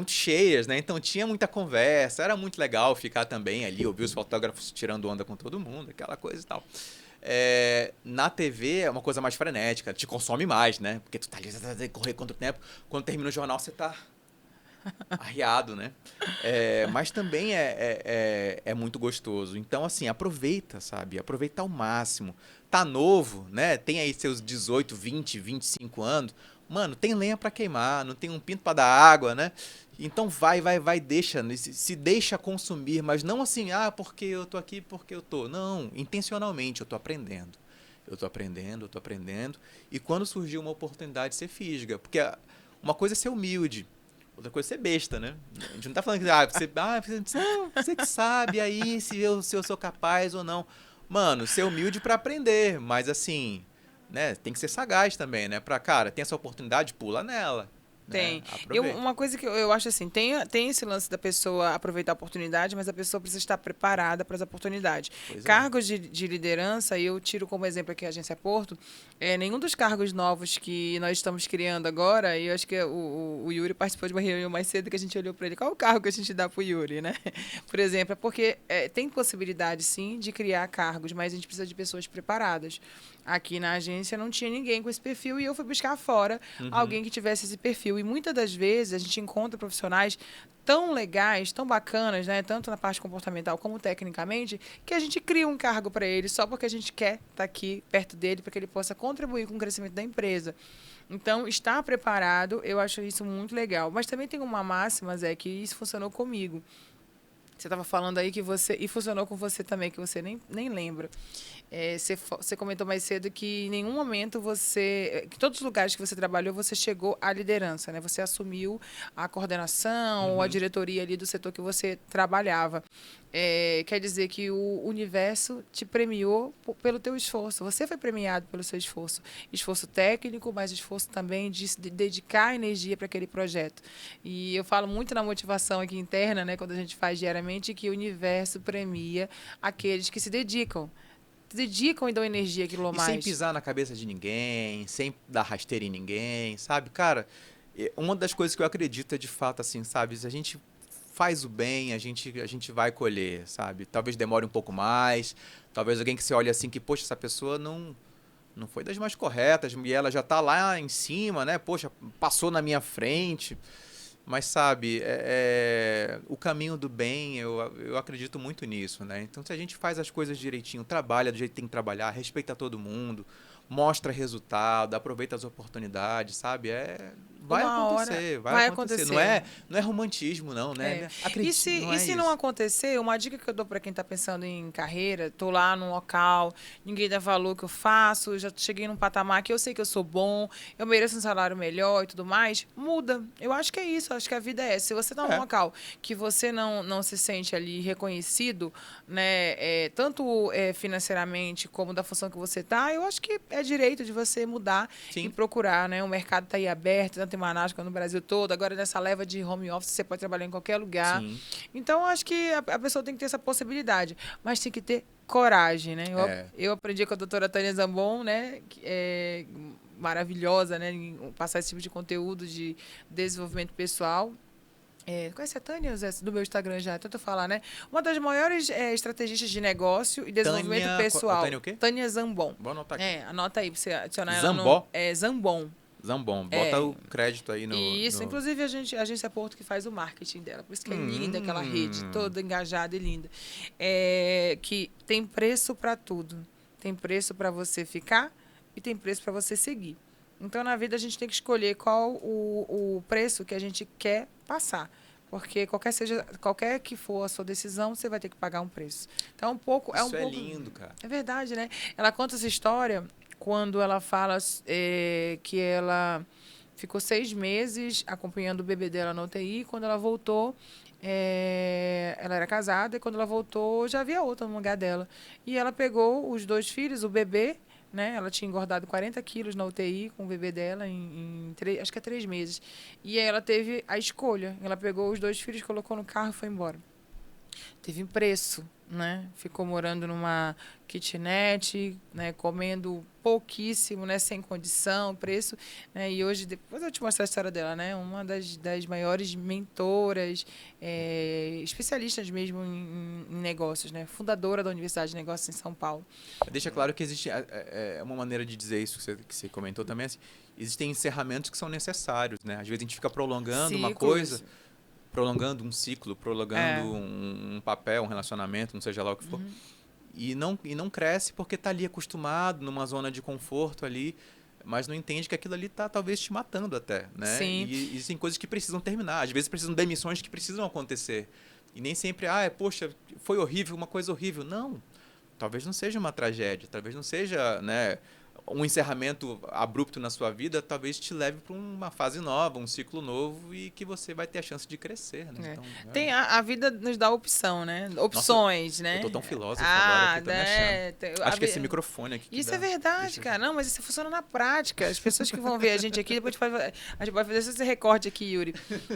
cheias, né? Então tinha muita conversa, era muito legal ficar também ali, ouvir os fotógrafos tirando onda com todo mundo, aquela coisa e tal. na TV é uma coisa mais frenética, te consome mais, né? Porque tu tá ali, correr contra o tempo. Quando termina o jornal, você tá arriado, né? Mas também é muito gostoso. Então, assim, aproveita, sabe? Aproveita ao máximo. Tá novo, né? Tem aí seus 18, 20, 25 anos. Mano, tem lenha pra queimar, não tem um pinto pra dar água, né? Então vai, deixa, se deixa consumir, mas não assim, porque eu tô aqui, porque eu tô. Não, intencionalmente, eu tô aprendendo. Eu tô aprendendo. E quando surgir uma oportunidade, você fisga. Porque uma coisa é ser humilde. Outra coisa é ser besta, né? A gente não tá falando que você que sabe aí se eu sou capaz ou não. Mano, ser humilde pra aprender, mas assim, né? Tem que ser sagaz também, né? Cara, tem essa oportunidade, pula nela, né? Tem. Aproveita. Uma coisa que eu acho assim, tem esse lance da pessoa aproveitar a oportunidade, mas a pessoa precisa estar preparada para as oportunidades. Pois é. Cargos de liderança, e eu tiro como exemplo aqui a Agência Porto, nenhum dos cargos novos que nós estamos criando agora, e eu acho que o Yuri participou de uma reunião mais cedo que a gente olhou para ele, qual é o cargo que a gente dá para o Yuri, né? Por exemplo, é porque tem possibilidade, sim, de criar cargos, mas a gente precisa de pessoas preparadas. Aqui na agência não tinha ninguém com esse perfil e eu fui buscar fora alguém que tivesse esse perfil. E muitas das vezes a gente encontra profissionais tão legais, tão bacanas, né, tanto na parte comportamental como tecnicamente, que a gente cria um cargo para ele só porque a gente quer estar aqui perto dele para que ele possa contribuir com o crescimento da empresa. Então, estar preparado, eu acho isso muito legal. Mas também tem uma máxima, Zé, que isso funcionou comigo. Você estava falando aí que você... E funcionou com você também, que você nem lembra. Você comentou mais cedo que em nenhum momento você... Que todos os lugares que você trabalhou, você chegou à liderança, né? Você assumiu a coordenação ou a diretoria ali do setor que você trabalhava. Quer dizer que o universo te premiou pelo teu esforço. Você foi premiado pelo seu esforço. Esforço técnico, mas esforço também de dedicar energia para aquele projeto. E eu falo muito na motivação aqui interna, né, quando a gente faz diariamente, que o universo premia aqueles que se dedicam e dão energia àquilo a E mais. sem pisar na cabeça de ninguém, sem dar rasteira em ninguém, sabe? Cara, uma das coisas que eu acredito é de fato assim, sabe? Se a gente faz o bem, a gente vai colher, sabe? Talvez demore um pouco mais, talvez alguém que você olhe assim que, poxa, essa pessoa não foi das mais corretas e ela já tá lá em cima, né? Poxa, passou na minha frente. Mas, sabe, o caminho do bem, eu acredito muito nisso, né? Então, se a gente faz as coisas direitinho, trabalha do jeito que tem que trabalhar, respeita todo mundo, mostra resultado, aproveita as oportunidades, sabe? Vai Uma hora acontecer, vai acontecer. acontecer. Não é romantismo, não, né? Não E é se não isso. acontecer, uma dica que eu dou para quem está pensando em carreira, estou lá num local, ninguém dá valor que eu faço, já cheguei num patamar que eu sei que eu sou bom, eu mereço um salário melhor e tudo mais, muda. Eu acho que é isso, eu acho que a vida é essa. Se você está num É. local que você não se sente ali reconhecido, né, tanto financeiramente como da função que você está, eu acho que é direito de você mudar e Sim. procurar, né? O mercado está aí aberto, tanto em Manaus quanto no Brasil todo. Agora, nessa leva de home office, você pode trabalhar em qualquer lugar. Sim. Então, acho que a pessoa tem que ter essa possibilidade, mas tem que ter coragem, né? É. Eu aprendi com a doutora Tânia Zambon, né? Que é maravilhosa, né? Em passar esse tipo de conteúdo de desenvolvimento pessoal. Conhece a Tânia, Zé, do meu Instagram já? Tanto falar, né? Uma das maiores estrategistas de negócio e desenvolvimento pessoal. Tânia o quê? Tânia Zambon. Vou anotar aqui. Anota aí pra você adicionar ela Zambó? no... Zambon. Zambon. Bota o crédito aí no... Isso, inclusive a Agência Porto que faz o marketing dela. Por isso que é linda aquela rede, toda engajada e linda. Que tem preço para tudo. Tem preço para você ficar e tem preço para você seguir. Então, na vida, a gente tem que escolher qual o preço que a gente quer passar. Porque qualquer que for a sua decisão, você vai ter que pagar um preço. Então, Isso é lindo, cara. É verdade, né? Ela conta essa história quando ela fala que ela ficou 6 meses acompanhando o bebê dela na UTI. Quando ela voltou, ela era casada, e quando ela voltou, já havia outra no lugar dela. E ela pegou os 2 filhos, o bebê, né? Ela tinha engordado 40 quilos na UTI com o bebê dela acho que 3 meses. E aí ela teve a escolha. Ela pegou os 2 filhos, colocou no carro e foi embora. Teve um preço né? Ficou morando numa kitnet, né? Comendo pouquíssimo, né? Sem condição, preço, né? E hoje, depois eu te mostrar a história dela, né? Uma das maiores mentoras, especialistas mesmo em negócios, né? Fundadora da Universidade de Negócios em São Paulo. Deixa claro que existe uma maneira de dizer isso que você comentou também. Assim, existem encerramentos que são necessários, né? Às vezes a gente fica prolongando uma coisa, prolongando um ciclo, prolongando um papel, um relacionamento, não seja lá o que for. E não cresce porque está ali acostumado, numa zona de conforto ali, mas não entende que aquilo ali está talvez te matando até, né? Sim. E existem coisas que precisam terminar. Às vezes precisam de demissões que precisam acontecer. E nem sempre, poxa, foi horrível, uma coisa horrível. Não. Talvez não seja uma tragédia, talvez não seja, né, um encerramento abrupto na sua vida, talvez te leve para uma fase nova, um ciclo novo e que você vai ter a chance de crescer, né? Então, tem a vida nos dá opção, né? Opções, nossa, né? Eu tô tão filósofo agora que eu tô me né? achando. Acho que esse microfone aqui isso é verdade, cara. Não, mas isso funciona na prática. As pessoas que vão ver a gente aqui, depois a gente vai fazer esse recorte aqui, Yuri.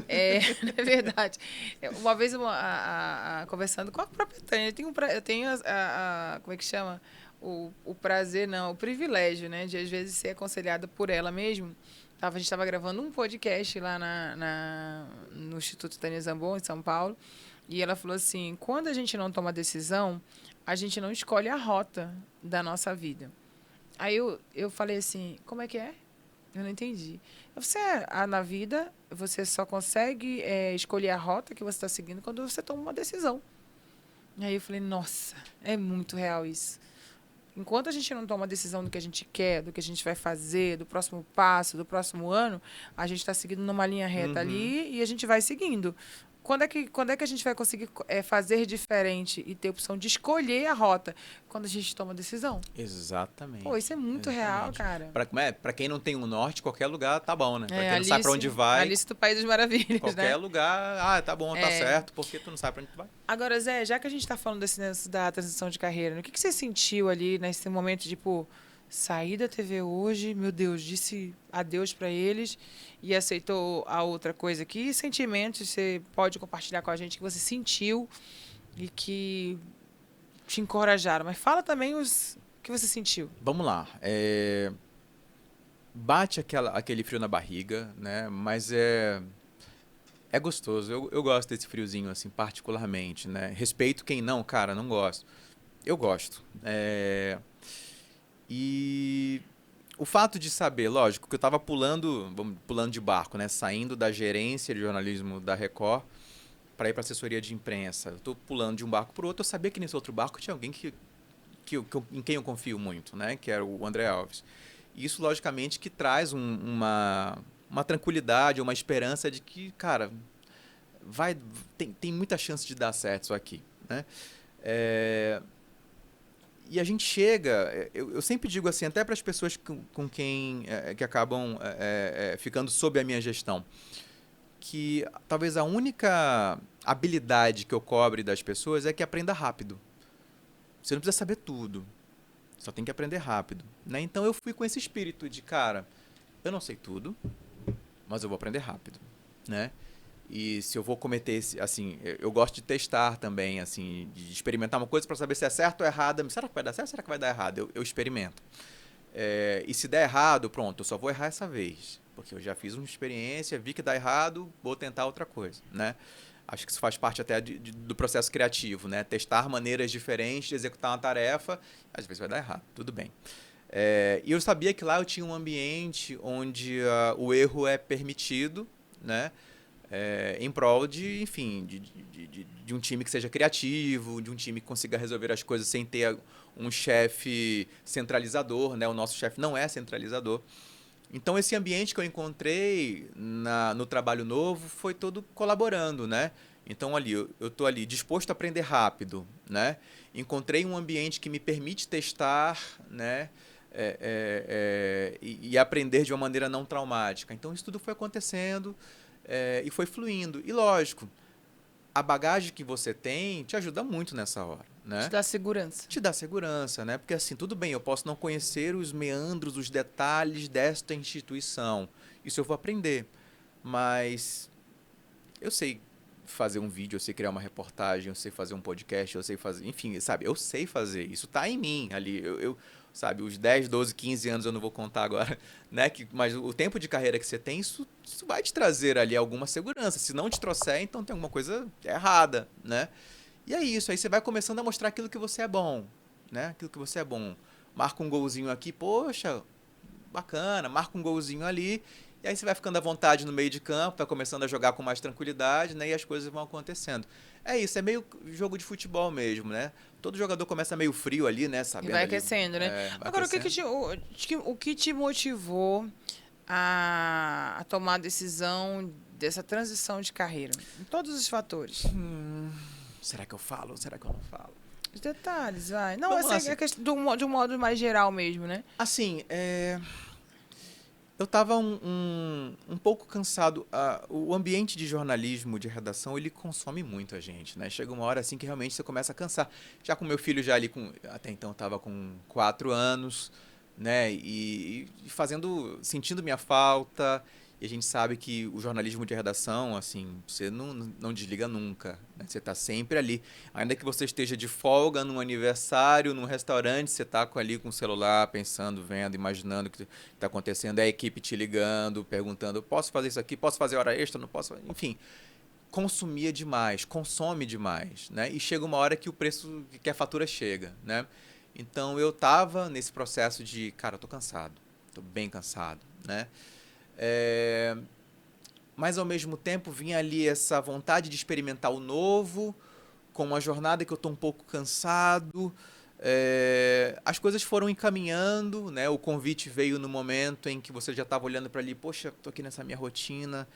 É verdade. Uma vez, conversando com a própria Tânia, eu tenho como é que chama? O prazer, não, o privilégio, né? De às vezes ser aconselhada por ela mesmo. A gente estava gravando um podcast lá no Instituto Tânia Zambon, em São Paulo. E ela falou assim, quando a gente não toma decisão, a gente não escolhe a rota da nossa vida. Aí eu falei assim, como é que é? Eu não entendi. Na vida, você só consegue escolher a rota que você está seguindo quando você toma uma decisão. Aí eu falei, nossa, é muito real isso. Enquanto a gente não toma a decisão do que a gente quer, do que a gente vai fazer, do próximo passo, do próximo ano, a gente está seguindo numa linha reta ali e a gente vai seguindo. Quando é que a gente vai conseguir fazer diferente e ter a opção de escolher a rota? Quando a gente toma a decisão. Exatamente. Pô, isso é muito real, cara. Pra quem não tem um norte, qualquer lugar tá bom, né? Pra quem não sabe pra onde vai... Alice do País das Maravilhas, qualquer lugar, tá bom, tá certo, porque tu não sabe pra onde tu vai. Agora, Zé, já que a gente tá falando da transição de carreira, o que você sentiu ali nesse momento de, sair da TV hoje, meu Deus, disse adeus para eles e aceitou a outra coisa? Que sentimentos você pode compartilhar com a gente que você sentiu e que te encorajaram? Mas fala também os que você sentiu. Vamos lá. Bate aquele frio na barriga, né? Mas é gostoso. Eu gosto desse friozinho, assim, particularmente, né? Respeito quem não, cara, não gosto. Eu gosto. E o fato de saber, lógico, que eu estava pulando de barco, né? Saindo da gerência de jornalismo da Record para ir para assessoria de imprensa. Eu estou pulando de um barco para o outro. Eu sabia que nesse outro barco tinha alguém em quem eu confio muito, né? Que era o André Alves. E isso, logicamente, que traz uma tranquilidade, uma esperança de que, cara, tem muita chance de dar certo isso aqui, né? E a gente chega, eu sempre digo assim, até para as pessoas com quem que acabam ficando sob a minha gestão, que talvez a única habilidade que eu cobre das pessoas é que aprenda rápido. Você não precisa saber tudo, só tem que aprender rápido, né? Então eu fui com esse espírito de, cara, eu não sei tudo, mas eu vou aprender rápido, né? E se eu vou cometer assim, eu gosto de testar também, assim, de experimentar uma coisa para saber se é certo ou errada. Será que vai dar certo ou será que vai dar errado? Eu experimento. E se der errado, pronto, eu só vou errar essa vez. Porque eu já fiz uma experiência, vi que dá errado, vou tentar outra coisa, né? Acho que isso faz parte até do processo criativo, né? Testar maneiras diferentes de executar uma tarefa, às vezes vai dar errado, tudo bem. E eu sabia que lá eu tinha um ambiente onde o erro é permitido, né? Em prol de, enfim, de um time que seja criativo, de um time que consiga resolver as coisas sem ter um chefe centralizador, né? O nosso chefe não é centralizador. Então, esse ambiente que eu encontrei no trabalho novo foi todo colaborando, né? Então, ali, eu estou ali disposto a aprender rápido, né? Encontrei um ambiente que me permite testar, né? E aprender de uma maneira não traumática. Então, isso tudo foi acontecendo. E foi fluindo. E lógico, a bagagem que você tem te ajuda muito nessa hora, né? Te dá segurança. Te dá segurança, né? Porque assim, tudo bem, eu posso não conhecer os meandros, os detalhes desta instituição. Isso eu vou aprender. Mas eu sei fazer um vídeo, eu sei criar uma reportagem, eu sei fazer um podcast, eu sei fazer... Enfim, sabe? Eu sei fazer. Isso tá em mim ali. Sabe, os 10, 12, 15 anos eu não vou contar agora, né? Mas o tempo de carreira que você tem, isso vai te trazer ali alguma segurança. Se não te trouxer, então tem alguma coisa errada, né? E é isso. Aí você vai começando a mostrar aquilo que você é bom, né? Aquilo que você é bom. Marca um golzinho aqui, poxa, bacana. Marca um golzinho ali. E aí você vai ficando à vontade no meio de campo, vai começando a jogar com mais tranquilidade, né? E as coisas vão acontecendo. É isso, é meio jogo de futebol mesmo, né? Todo jogador começa meio frio ali, né? E Sabendo vai ali, aquecendo, né? vai Agora, aquecendo. o que te motivou a tomar a decisão dessa transição de carreira? Em todos os fatores. Será que eu falo? Será que eu não falo? Os detalhes, vai. Não, Vamos lá, essa é a questão de um modo mais geral mesmo, né? assim, eu estava um pouco cansado. O ambiente de jornalismo, de redação, ele consome muito a gente, né? Chega uma hora assim que realmente você começa a cansar. Já com meu filho já ali até então estava com 4 anos, né? E sentindo minha falta. E a gente sabe que o jornalismo de redação, assim, você não desliga nunca, né? Você está sempre ali. Ainda que você esteja de folga num aniversário, num restaurante, você está ali com o celular, pensando, vendo, imaginando o que está acontecendo. É a equipe te ligando, perguntando, posso fazer isso aqui? Posso fazer hora extra? Não posso? Enfim, consumia demais, consome demais, né? E chega uma hora que o preço, que a fatura chega, né? Então eu estava nesse processo de, cara, eu tô cansado, tô bem cansado, né? Mas ao mesmo tempo vinha ali essa vontade de experimentar o novo, com uma jornada que eu estou um pouco cansado. As coisas foram encaminhando, né? O convite veio no momento em que você já estava olhando para ali, poxa, estou aqui nessa minha rotina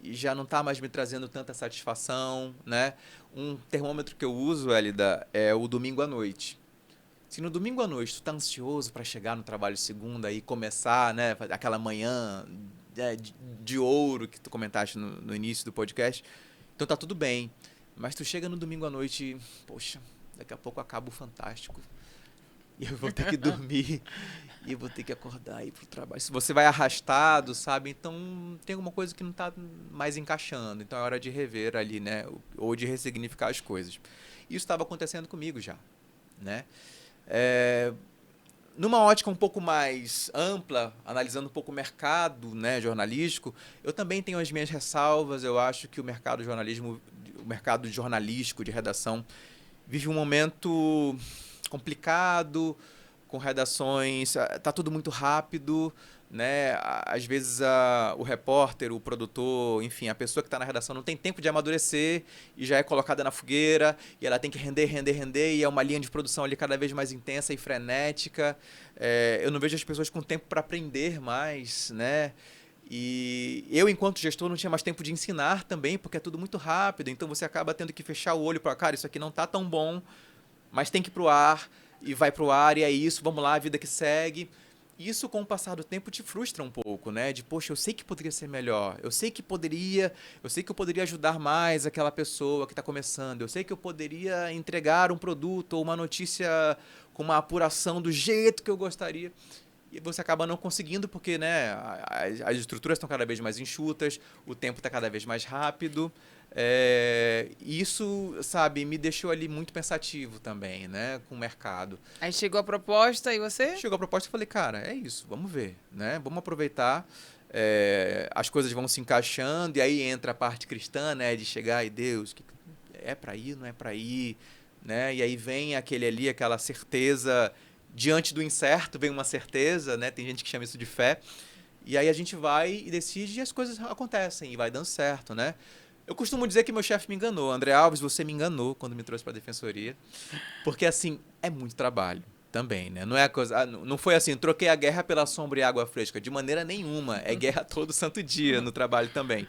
e já não está mais me trazendo tanta satisfação, né? Um termômetro que eu uso, Elida, é o domingo à noite. Se no domingo à noite tu tá ansioso para chegar no trabalho segunda e começar, né, aquela manhã de ouro que tu comentaste no início do podcast, então tá tudo bem. Mas tu chega no domingo à noite e, poxa, daqui a pouco acaba o Fantástico. E eu vou ter que dormir. E eu vou ter que acordar e ir pro trabalho. Se você vai arrastado, sabe? Então tem alguma coisa que não tá mais encaixando. Então é hora de rever ali, né? Ou de ressignificar as coisas. Isso estava acontecendo comigo já, né? Numa ótica um pouco mais ampla, analisando um pouco o mercado, né, jornalístico, eu também tenho as minhas ressalvas. Eu acho que o mercado jornalístico de redação vive um momento complicado, com redações, tá tudo muito rápido, né? Às vezes o repórter, o produtor, enfim, a pessoa que está na redação não tem tempo de amadurecer e já é colocada na fogueira e ela tem que render e é uma linha de produção ali cada vez mais intensa e frenética. Eu não vejo as pessoas com tempo para aprender mais, né? E eu, enquanto gestor, não tinha mais tempo de ensinar também, porque é tudo muito rápido. Então você acaba tendo que fechar o olho para, cara, isso aqui não tá tão bom, mas tem que ir pro ar, e vai pro ar, e é isso, vamos lá, a vida que segue. Isso, com o passar do tempo, te frustra um pouco, né? De, poxa, eu sei que poderia ser melhor, eu sei que eu poderia ajudar mais aquela pessoa que está começando, eu sei que eu poderia entregar um produto ou uma notícia com uma apuração do jeito que eu gostaria. E você acaba não conseguindo porque, né, as estruturas estão cada vez mais enxutas, o tempo está cada vez mais rápido. Isso, sabe, me deixou ali muito pensativo também, né, com o mercado. Aí chegou a proposta e você? Chegou a proposta e falei, cara, é isso, vamos ver, né, vamos aproveitar. As coisas vão se encaixando e aí entra a parte cristã, né, de chegar e Deus, é para ir, não é para ir, né, e aí vem aquela certeza. Diante do incerto vem uma certeza, né? Tem gente que chama isso de fé. E aí a gente vai e decide e as coisas acontecem e vai dando certo, né? Eu costumo dizer que meu chefe me enganou. André Alves, você me enganou quando me trouxe para a defensoria. Porque, assim, é muito trabalho também, né? Não é coisa, não foi assim, troquei a guerra pela sombra e água fresca. De maneira nenhuma. É guerra todo santo dia no trabalho também.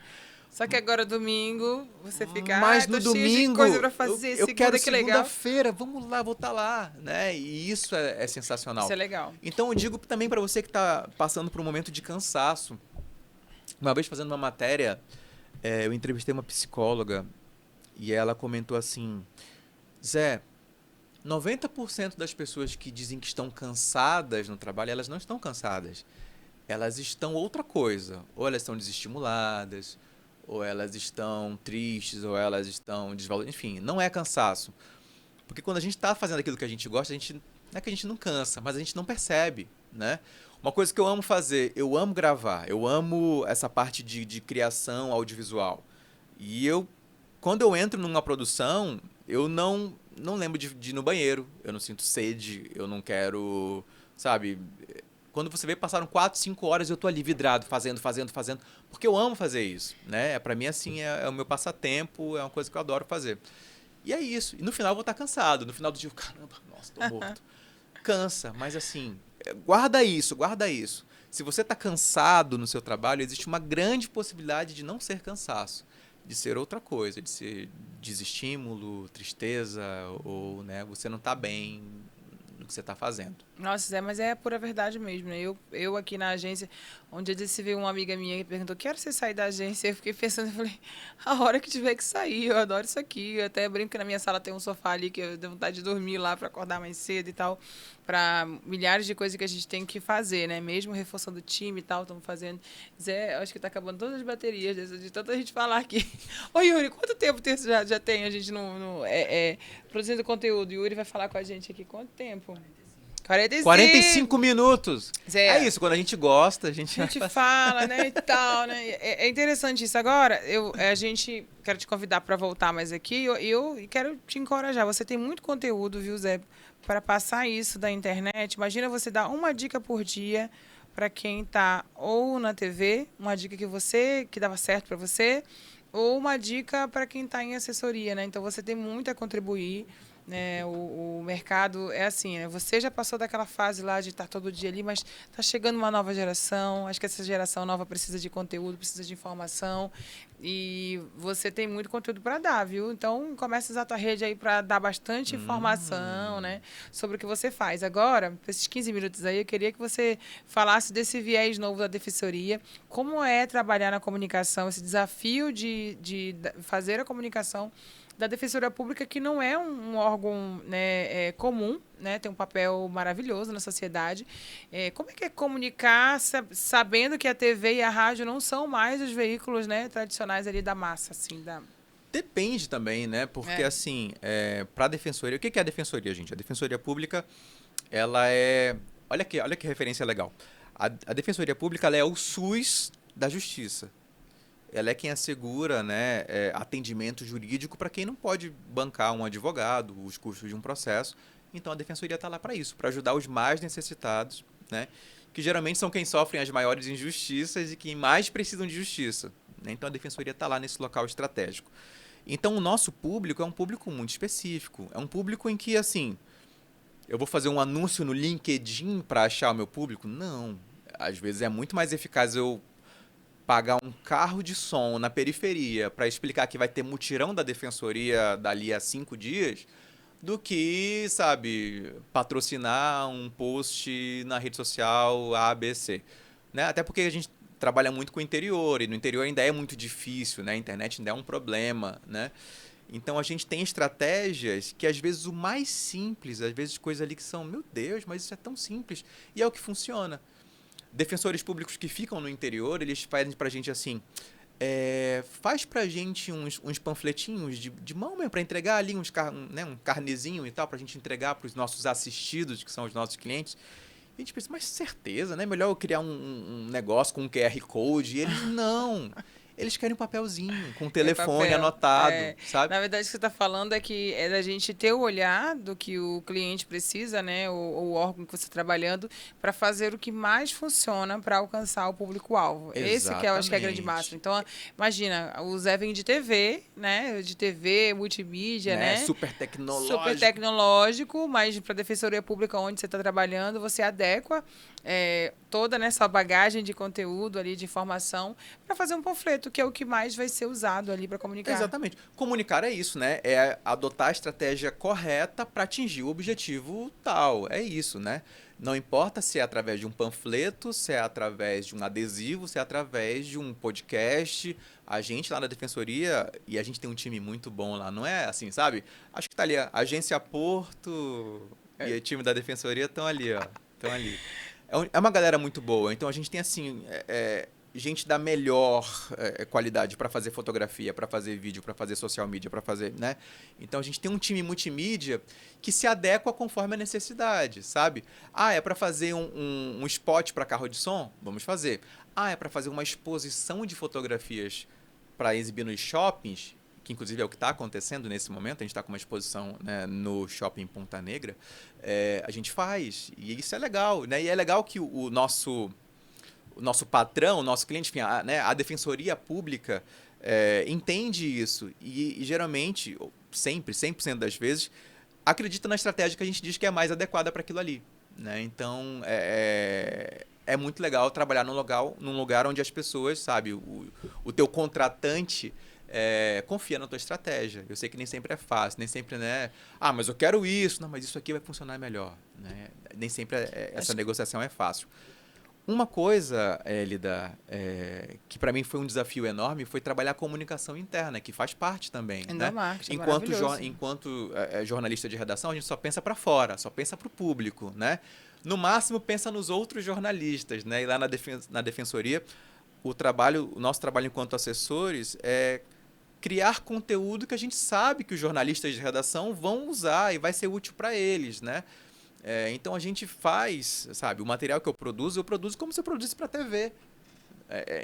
Só que agora domingo você fica, mas tô no cheio de domingo coisa pra fazer, eu quero que legal. segunda-feira, vamos lá, vou estar lá, né? E isso é sensacional. Isso é legal. Então eu digo também para você que está passando por um momento de cansaço. Uma vez fazendo uma matéria, eu entrevistei uma psicóloga e ela comentou assim, Zé, 90% das pessoas que dizem que estão cansadas no trabalho, elas não estão cansadas. Elas estão outra coisa. Ou elas estão desestimuladas, ou elas estão tristes, ou elas estão desvalorizadas. Enfim, não é cansaço. Porque quando a gente está fazendo aquilo que a gente gosta, a gente, não é que a gente não cansa, mas a gente não percebe, né? Uma coisa que eu amo fazer, eu amo gravar, eu amo essa parte de criação audiovisual. E quando eu entro numa produção, eu não lembro de ir no banheiro, eu não sinto sede, eu não quero, sabe? Quando você vê, passaram 4, 5 horas e eu tô ali vidrado, fazendo, porque eu amo fazer isso, né? Pra mim, assim, é o meu passatempo, é uma coisa que eu adoro fazer. E é isso. E no final eu vou estar cansado. No final do dia, caramba, nossa, tô morto. Cansa, mas assim, guarda isso, guarda isso. Se você está cansado no seu trabalho, existe uma grande possibilidade de não ser cansaço, de ser outra coisa, de ser desestímulo, tristeza, ou né, você não está bem no que você está fazendo. Nossa, Zé, mas é a pura verdade mesmo, né? Eu aqui na agência, onde eu disse, veio uma amiga minha que perguntou, quero você sair da agência? Eu fiquei pensando, eu falei, a hora que tiver que sair, eu adoro isso aqui. Eu até brinco que na minha sala tem um sofá ali que eu tenho vontade de dormir lá para acordar mais cedo e tal, para milhares de coisas que a gente tem que fazer, né? Mesmo reforçando o time e tal, estamos fazendo. Zé, eu acho que tá acabando todas as baterias de tanta gente falar aqui. Ô, Yuri, quanto tempo já tem a gente produzindo conteúdo? Yuri vai falar com a gente aqui quanto tempo? 45 minutos. Zé, É isso, quando a gente gosta, a gente fala, né, e tal, né? É interessante isso. Agora, quero te convidar para voltar mais aqui. Eu quero te encorajar. Você tem muito conteúdo, viu, Zé, para passar isso da internet. Imagina você dar uma dica por dia para quem está ou na TV, uma dica que dava certo para você, ou uma dica para quem está em assessoria, né? Então você tem muito a contribuir. Né, o mercado é assim, né? Você já passou daquela fase lá de estar todo dia ali, mas está chegando uma nova geração. Acho que essa geração nova precisa de conteúdo, precisa de informação. E você tem muito conteúdo para dar, viu? Então, começa a usar a tua rede aí para dar bastante informação, né, sobre o que você faz. Agora, esses 15 minutos aí, eu queria que você falasse desse viés novo da defensoria. Como é trabalhar na comunicação, esse desafio de fazer a comunicação da Defensoria Pública, que não é um órgão, né, comum, né, tem um papel maravilhoso na sociedade. Como é que é comunicar sabendo que a TV e a rádio não são mais os veículos, né, tradicionais ali da massa, assim, Depende também, né? Porque, assim, para a defensoria... O que é a defensoria, gente? A defensoria pública, ela é... Olha que referência legal. A defensoria pública, ela é o SUS da justiça. Ela é quem assegura, né, atendimento jurídico para quem não pode bancar um advogado, os custos de um processo. Então, a defensoria está lá para isso, para ajudar os mais necessitados, né, que geralmente são quem sofrem as maiores injustiças e quem mais precisam de justiça. Né? Então, a defensoria está lá nesse local estratégico. Então, o nosso público é um público muito específico. É um público em que, assim, eu vou fazer um anúncio no LinkedIn para achar o meu público? Não. Às vezes é muito mais eficaz eu pagar um carro de som na periferia para explicar que vai ter mutirão da defensoria dali a 5 dias, do que, sabe, patrocinar um post na rede social ABC. Né? Até porque a gente trabalha muito com o interior, e no interior ainda é muito difícil, né? A internet ainda é um problema, né? Então a gente tem estratégias que às vezes o mais simples, às vezes coisas ali que são, meu Deus, mas isso é tão simples, e é o que funciona. Defensores públicos que ficam no interior, eles pedem pra gente assim, faz pra gente uns panfletinhos de mão mesmo, pra entregar ali um carnezinho e tal, pra gente entregar pros nossos assistidos, que são os nossos clientes. E a gente pensa, mas certeza, né? Melhor eu criar um negócio com um QR Code. E eles, não. Eles querem um papelzinho, com o telefone anotado, sabe? Na verdade, o que você está falando é que é da gente ter o olhar do que o cliente precisa, né, o órgão que você está trabalhando, para fazer o que mais funciona para alcançar o público-alvo. Esse que eu acho que é a grande máxima. Então, imagina, o Zé vem de TV, né, de TV, multimídia, né? Super tecnológico. Super tecnológico, mas para a Defensoria Pública onde você está trabalhando, você adequa toda essa bagagem de conteúdo ali, de informação, para fazer um panfleto, que é o que mais vai ser usado ali para comunicar. Exatamente. Comunicar é isso, né? É adotar a estratégia correta para atingir o objetivo tal. É isso, né? Não importa se é através de um panfleto, se é através de um adesivo, se é através de um podcast. A gente lá na Defensoria, e a gente tem um time muito bom lá, não é assim, sabe? Acho que tá ali, a Agência Porto e o time da Defensoria estão ali, ó. Estão ali. É uma galera muito boa. Então a gente tem assim, gente da melhor qualidade para fazer fotografia, para fazer vídeo, para fazer social media, para fazer, né? Então a gente tem um time multimídia que se adequa conforme a necessidade, sabe? Ah, é para fazer um spot para carro de som? Vamos fazer. Ah, é para fazer uma exposição de fotografias para exibir nos shoppings, que inclusive é o que está acontecendo nesse momento, a gente está com uma exposição, né, no Shopping Ponta Negra, a gente faz, e isso é legal, né? E é legal que o nosso patrão, o nosso cliente, enfim, a Defensoria Pública entende isso e geralmente, sempre, 100% das vezes, acredita na estratégia que a gente diz que é mais adequada para aquilo ali, né? Então, é muito legal trabalhar num lugar onde as pessoas, sabe, o teu contratante confia na tua estratégia. Eu sei que nem sempre é fácil, nem sempre, né? Ah, mas eu quero isso, não, mas isso aqui vai funcionar melhor, né? Nem sempre essa negociação é fácil. Uma coisa, Elida, que para mim foi um desafio enorme, foi trabalhar a comunicação interna, que faz parte também. Né? Marketing, enquanto jornalista de redação, a gente só pensa para fora, só pensa para o público. Né? No máximo, pensa nos outros jornalistas. Né? E lá na defensoria, o nosso trabalho enquanto assessores é criar conteúdo que a gente sabe que os jornalistas de redação vão usar e vai ser útil para eles, né? Então a gente faz, sabe, o material que eu produzo como se eu produzisse para a TV,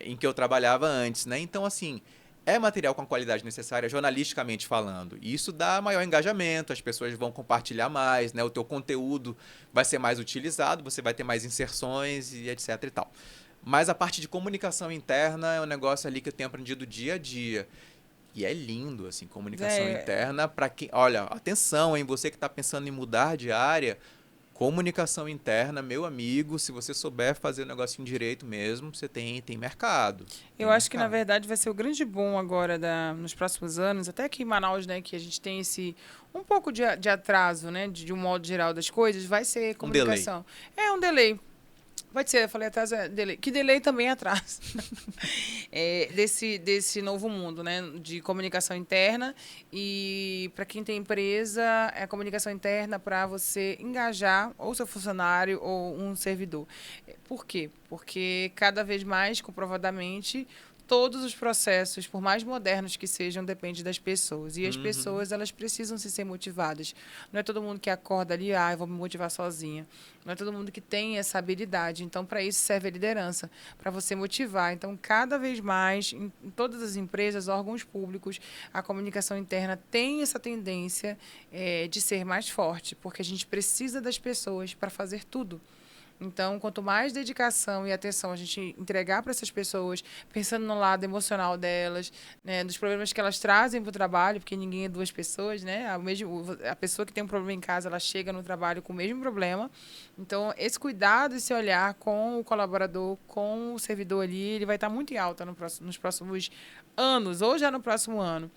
em que eu trabalhava antes, né? Então, assim, é material com a qualidade necessária, jornalisticamente falando. E isso dá maior engajamento, as pessoas vão compartilhar mais, né? O teu conteúdo vai ser mais utilizado, você vai ter mais inserções e etc e tal. Mas a parte de comunicação interna é um negócio ali que eu tenho aprendido dia a dia. E é lindo, assim, comunicação interna para quem... Olha, atenção, hein? Você que está pensando em mudar de área... Comunicação interna, meu amigo, se você souber fazer o negocinho direito mesmo, você tem mercado. Eu acho que, na verdade, vai ser o grande boom agora, nos próximos anos, até aqui em Manaus, né, que a gente tem um pouco de atraso, né, de um modo geral das coisas, vai ser comunicação. Um delay. Pode ser, eu falei atrás, delay. Que delay também é atraso. Desse novo mundo, né? De comunicação interna. E para quem tem empresa, é a comunicação interna para você engajar ou seu funcionário ou um servidor. Por quê? Porque cada vez mais, comprovadamente, todos os processos, por mais modernos que sejam, dependem das pessoas. E as pessoas, elas precisam ser motivadas. Não é todo mundo que acorda ali, eu vou me motivar sozinha. Não é todo mundo que tem essa habilidade. Então, para isso serve a liderança, para você motivar. Então, cada vez mais, em todas as empresas, órgãos públicos, a comunicação interna tem essa tendência de ser mais forte, porque a gente precisa das pessoas para fazer tudo. Então, quanto mais dedicação e atenção a gente entregar para essas pessoas, pensando no lado emocional delas, né, dos problemas que elas trazem para o trabalho, porque ninguém é duas pessoas, né? A pessoa que tem um problema em casa, ela chega no trabalho com o mesmo problema. Então, esse cuidado, esse olhar com o colaborador, com o servidor ali, ele vai estar muito em alta nos próximos anos, ou já no próximo ano.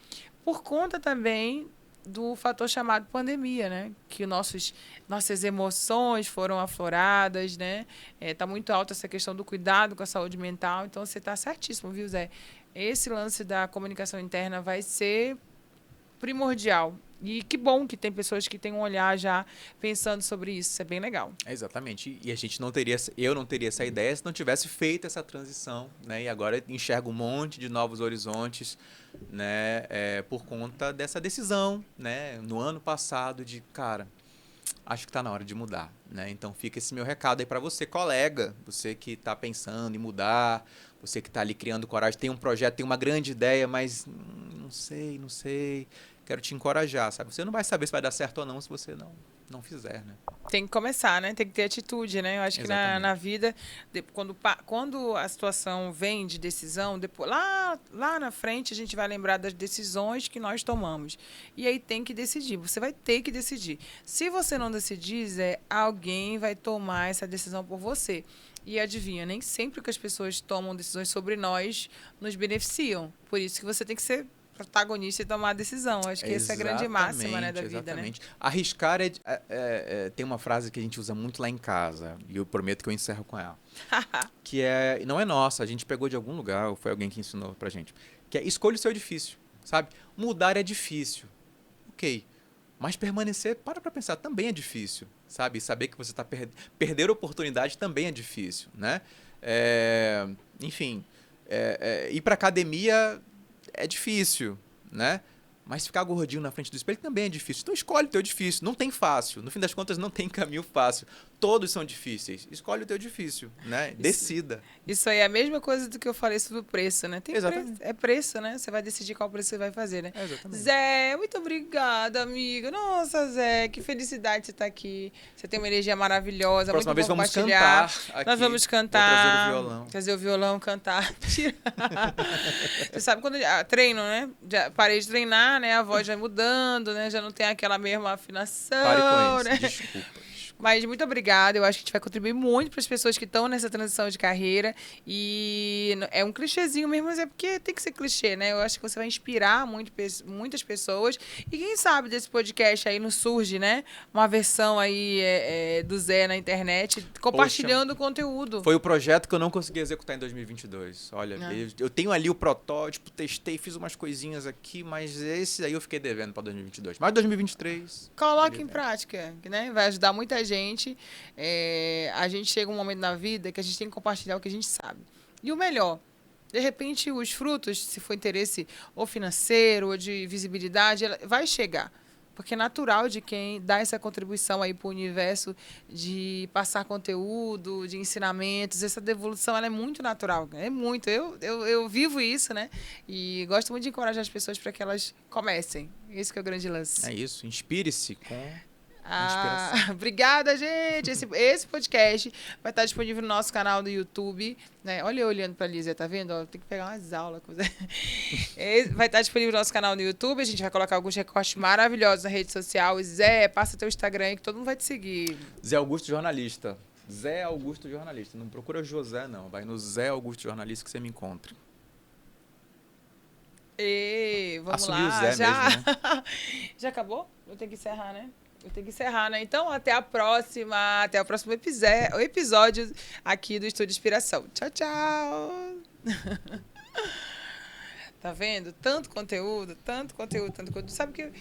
Por conta também do fator chamado pandemia, né? Que nossas emoções foram afloradas, né? Tá muito alta essa questão do cuidado com a saúde mental. Então, você está certíssimo, viu, Zé? Esse lance da comunicação interna vai ser primordial. E que bom que tem pessoas que têm um olhar já pensando sobre isso. Isso é bem legal. Exatamente. E eu não teria essa ideia se não tivesse feito essa transição, né? E agora enxergo um monte de novos horizontes, né? Por conta dessa decisão, né? No ano passado cara, acho que está na hora de mudar, né? Então fica esse meu recado aí para você, colega, você que está pensando em mudar, você que está ali criando coragem, tem um projeto, tem uma grande ideia, mas não sei. Quero te encorajar, sabe? Você não vai saber se vai dar certo ou não se você não fizer, né? Tem que começar, né? Tem que ter atitude, né? Eu acho que na vida, quando a situação vem de decisão, depois, lá na frente a gente vai lembrar das decisões que nós tomamos. E aí tem que decidir. Você vai ter que decidir. Se você não decidir, Zé, alguém vai tomar essa decisão por você. E adivinha, nem sempre que as pessoas tomam decisões sobre nós nos beneficiam. Por isso que você tem que ser protagonista e tomar a decisão. Acho que essa é a grande máxima, né, da vida, né? Arriscar tem uma frase que a gente usa muito lá em casa, e eu prometo que eu encerro com ela. Que não é nossa, a gente pegou de algum lugar, ou foi alguém que ensinou pra gente. Que é escolha o seu difícil, sabe? Mudar é difícil. Ok. Mas permanecer, para pensar, também é difícil, sabe? Saber que você está perder oportunidade também é difícil, né? Enfim, Ir pra academia é difícil, né? Mas ficar gordinho na frente do espelho também é difícil. Então escolhe o teu difícil. Não tem fácil. No fim das contas, não tem caminho fácil. Todos são difíceis. Escolhe o teu difícil, né? Decida. Isso aí é a mesma coisa do que eu falei sobre o preço, né? Exatamente. É preço, né? Você vai decidir qual preço você vai fazer, né? Exatamente. Zé, muito obrigada, amiga. Nossa, Zé, que felicidade você estar aqui. Você tem uma energia maravilhosa. Próxima muito vez bom vamos compartilhar. cantar aqui. Nós vamos Vou cantar. trazer o violão. Trazer o violão, cantar. Você sabe quando treino, né? Já parei de treinar, né? A voz vai mudando, né? Já não tem aquela mesma afinação. Pare com isso. Né? Desculpa. Mas muito obrigada. Eu acho que a gente vai contribuir muito para as pessoas que estão nessa transição de carreira. E é um clichêzinho mesmo, mas é porque tem que ser clichê, né? Eu acho que você vai inspirar muitas pessoas. E quem sabe desse podcast aí não surge, né? Uma versão aí do Zé na internet, compartilhando o conteúdo. Foi o projeto que eu não consegui executar em 2022. Olha, eu tenho ali o protótipo, testei, fiz umas coisinhas aqui, mas esse aí eu fiquei devendo para 2022. Mas 2023... Coloque em prática, né? Vai ajudar muita gente. A gente chega um momento na vida que a gente tem que compartilhar o que a gente sabe. E o melhor, de repente, os frutos, se for interesse ou financeiro ou de visibilidade, vai chegar. Porque é natural de quem dá essa contribuição aí para o universo de passar conteúdo, de ensinamentos. Essa devolução ela é muito natural. É muito. Eu vivo isso, né? E gosto muito de encorajar as pessoas para que elas comecem. Esse que é o grande lance. É isso. Inspire-se com... Obrigada, gente. Esse podcast vai estar disponível no nosso canal do YouTube. Né? Olha eu olhando para a Lízia, tá vendo? Tem que pegar umas aulas. Vai estar disponível no nosso canal no YouTube. A gente vai colocar alguns recortes maravilhosos na rede social. Zé, passa teu Instagram aí que todo mundo vai te seguir. Zé Augusto Jornalista. Zé Augusto Jornalista. Não procura José, não. Vai no Zé Augusto Jornalista que você me encontra. Vamos Assumir lá. o Zé já mesmo, né? Já acabou? Eu tenho que encerrar, né? Então, até a próxima. Até o próximo episódio aqui do Estúdio Inspiração. Tchau, tchau. Tá vendo? Tanto conteúdo. Sabe que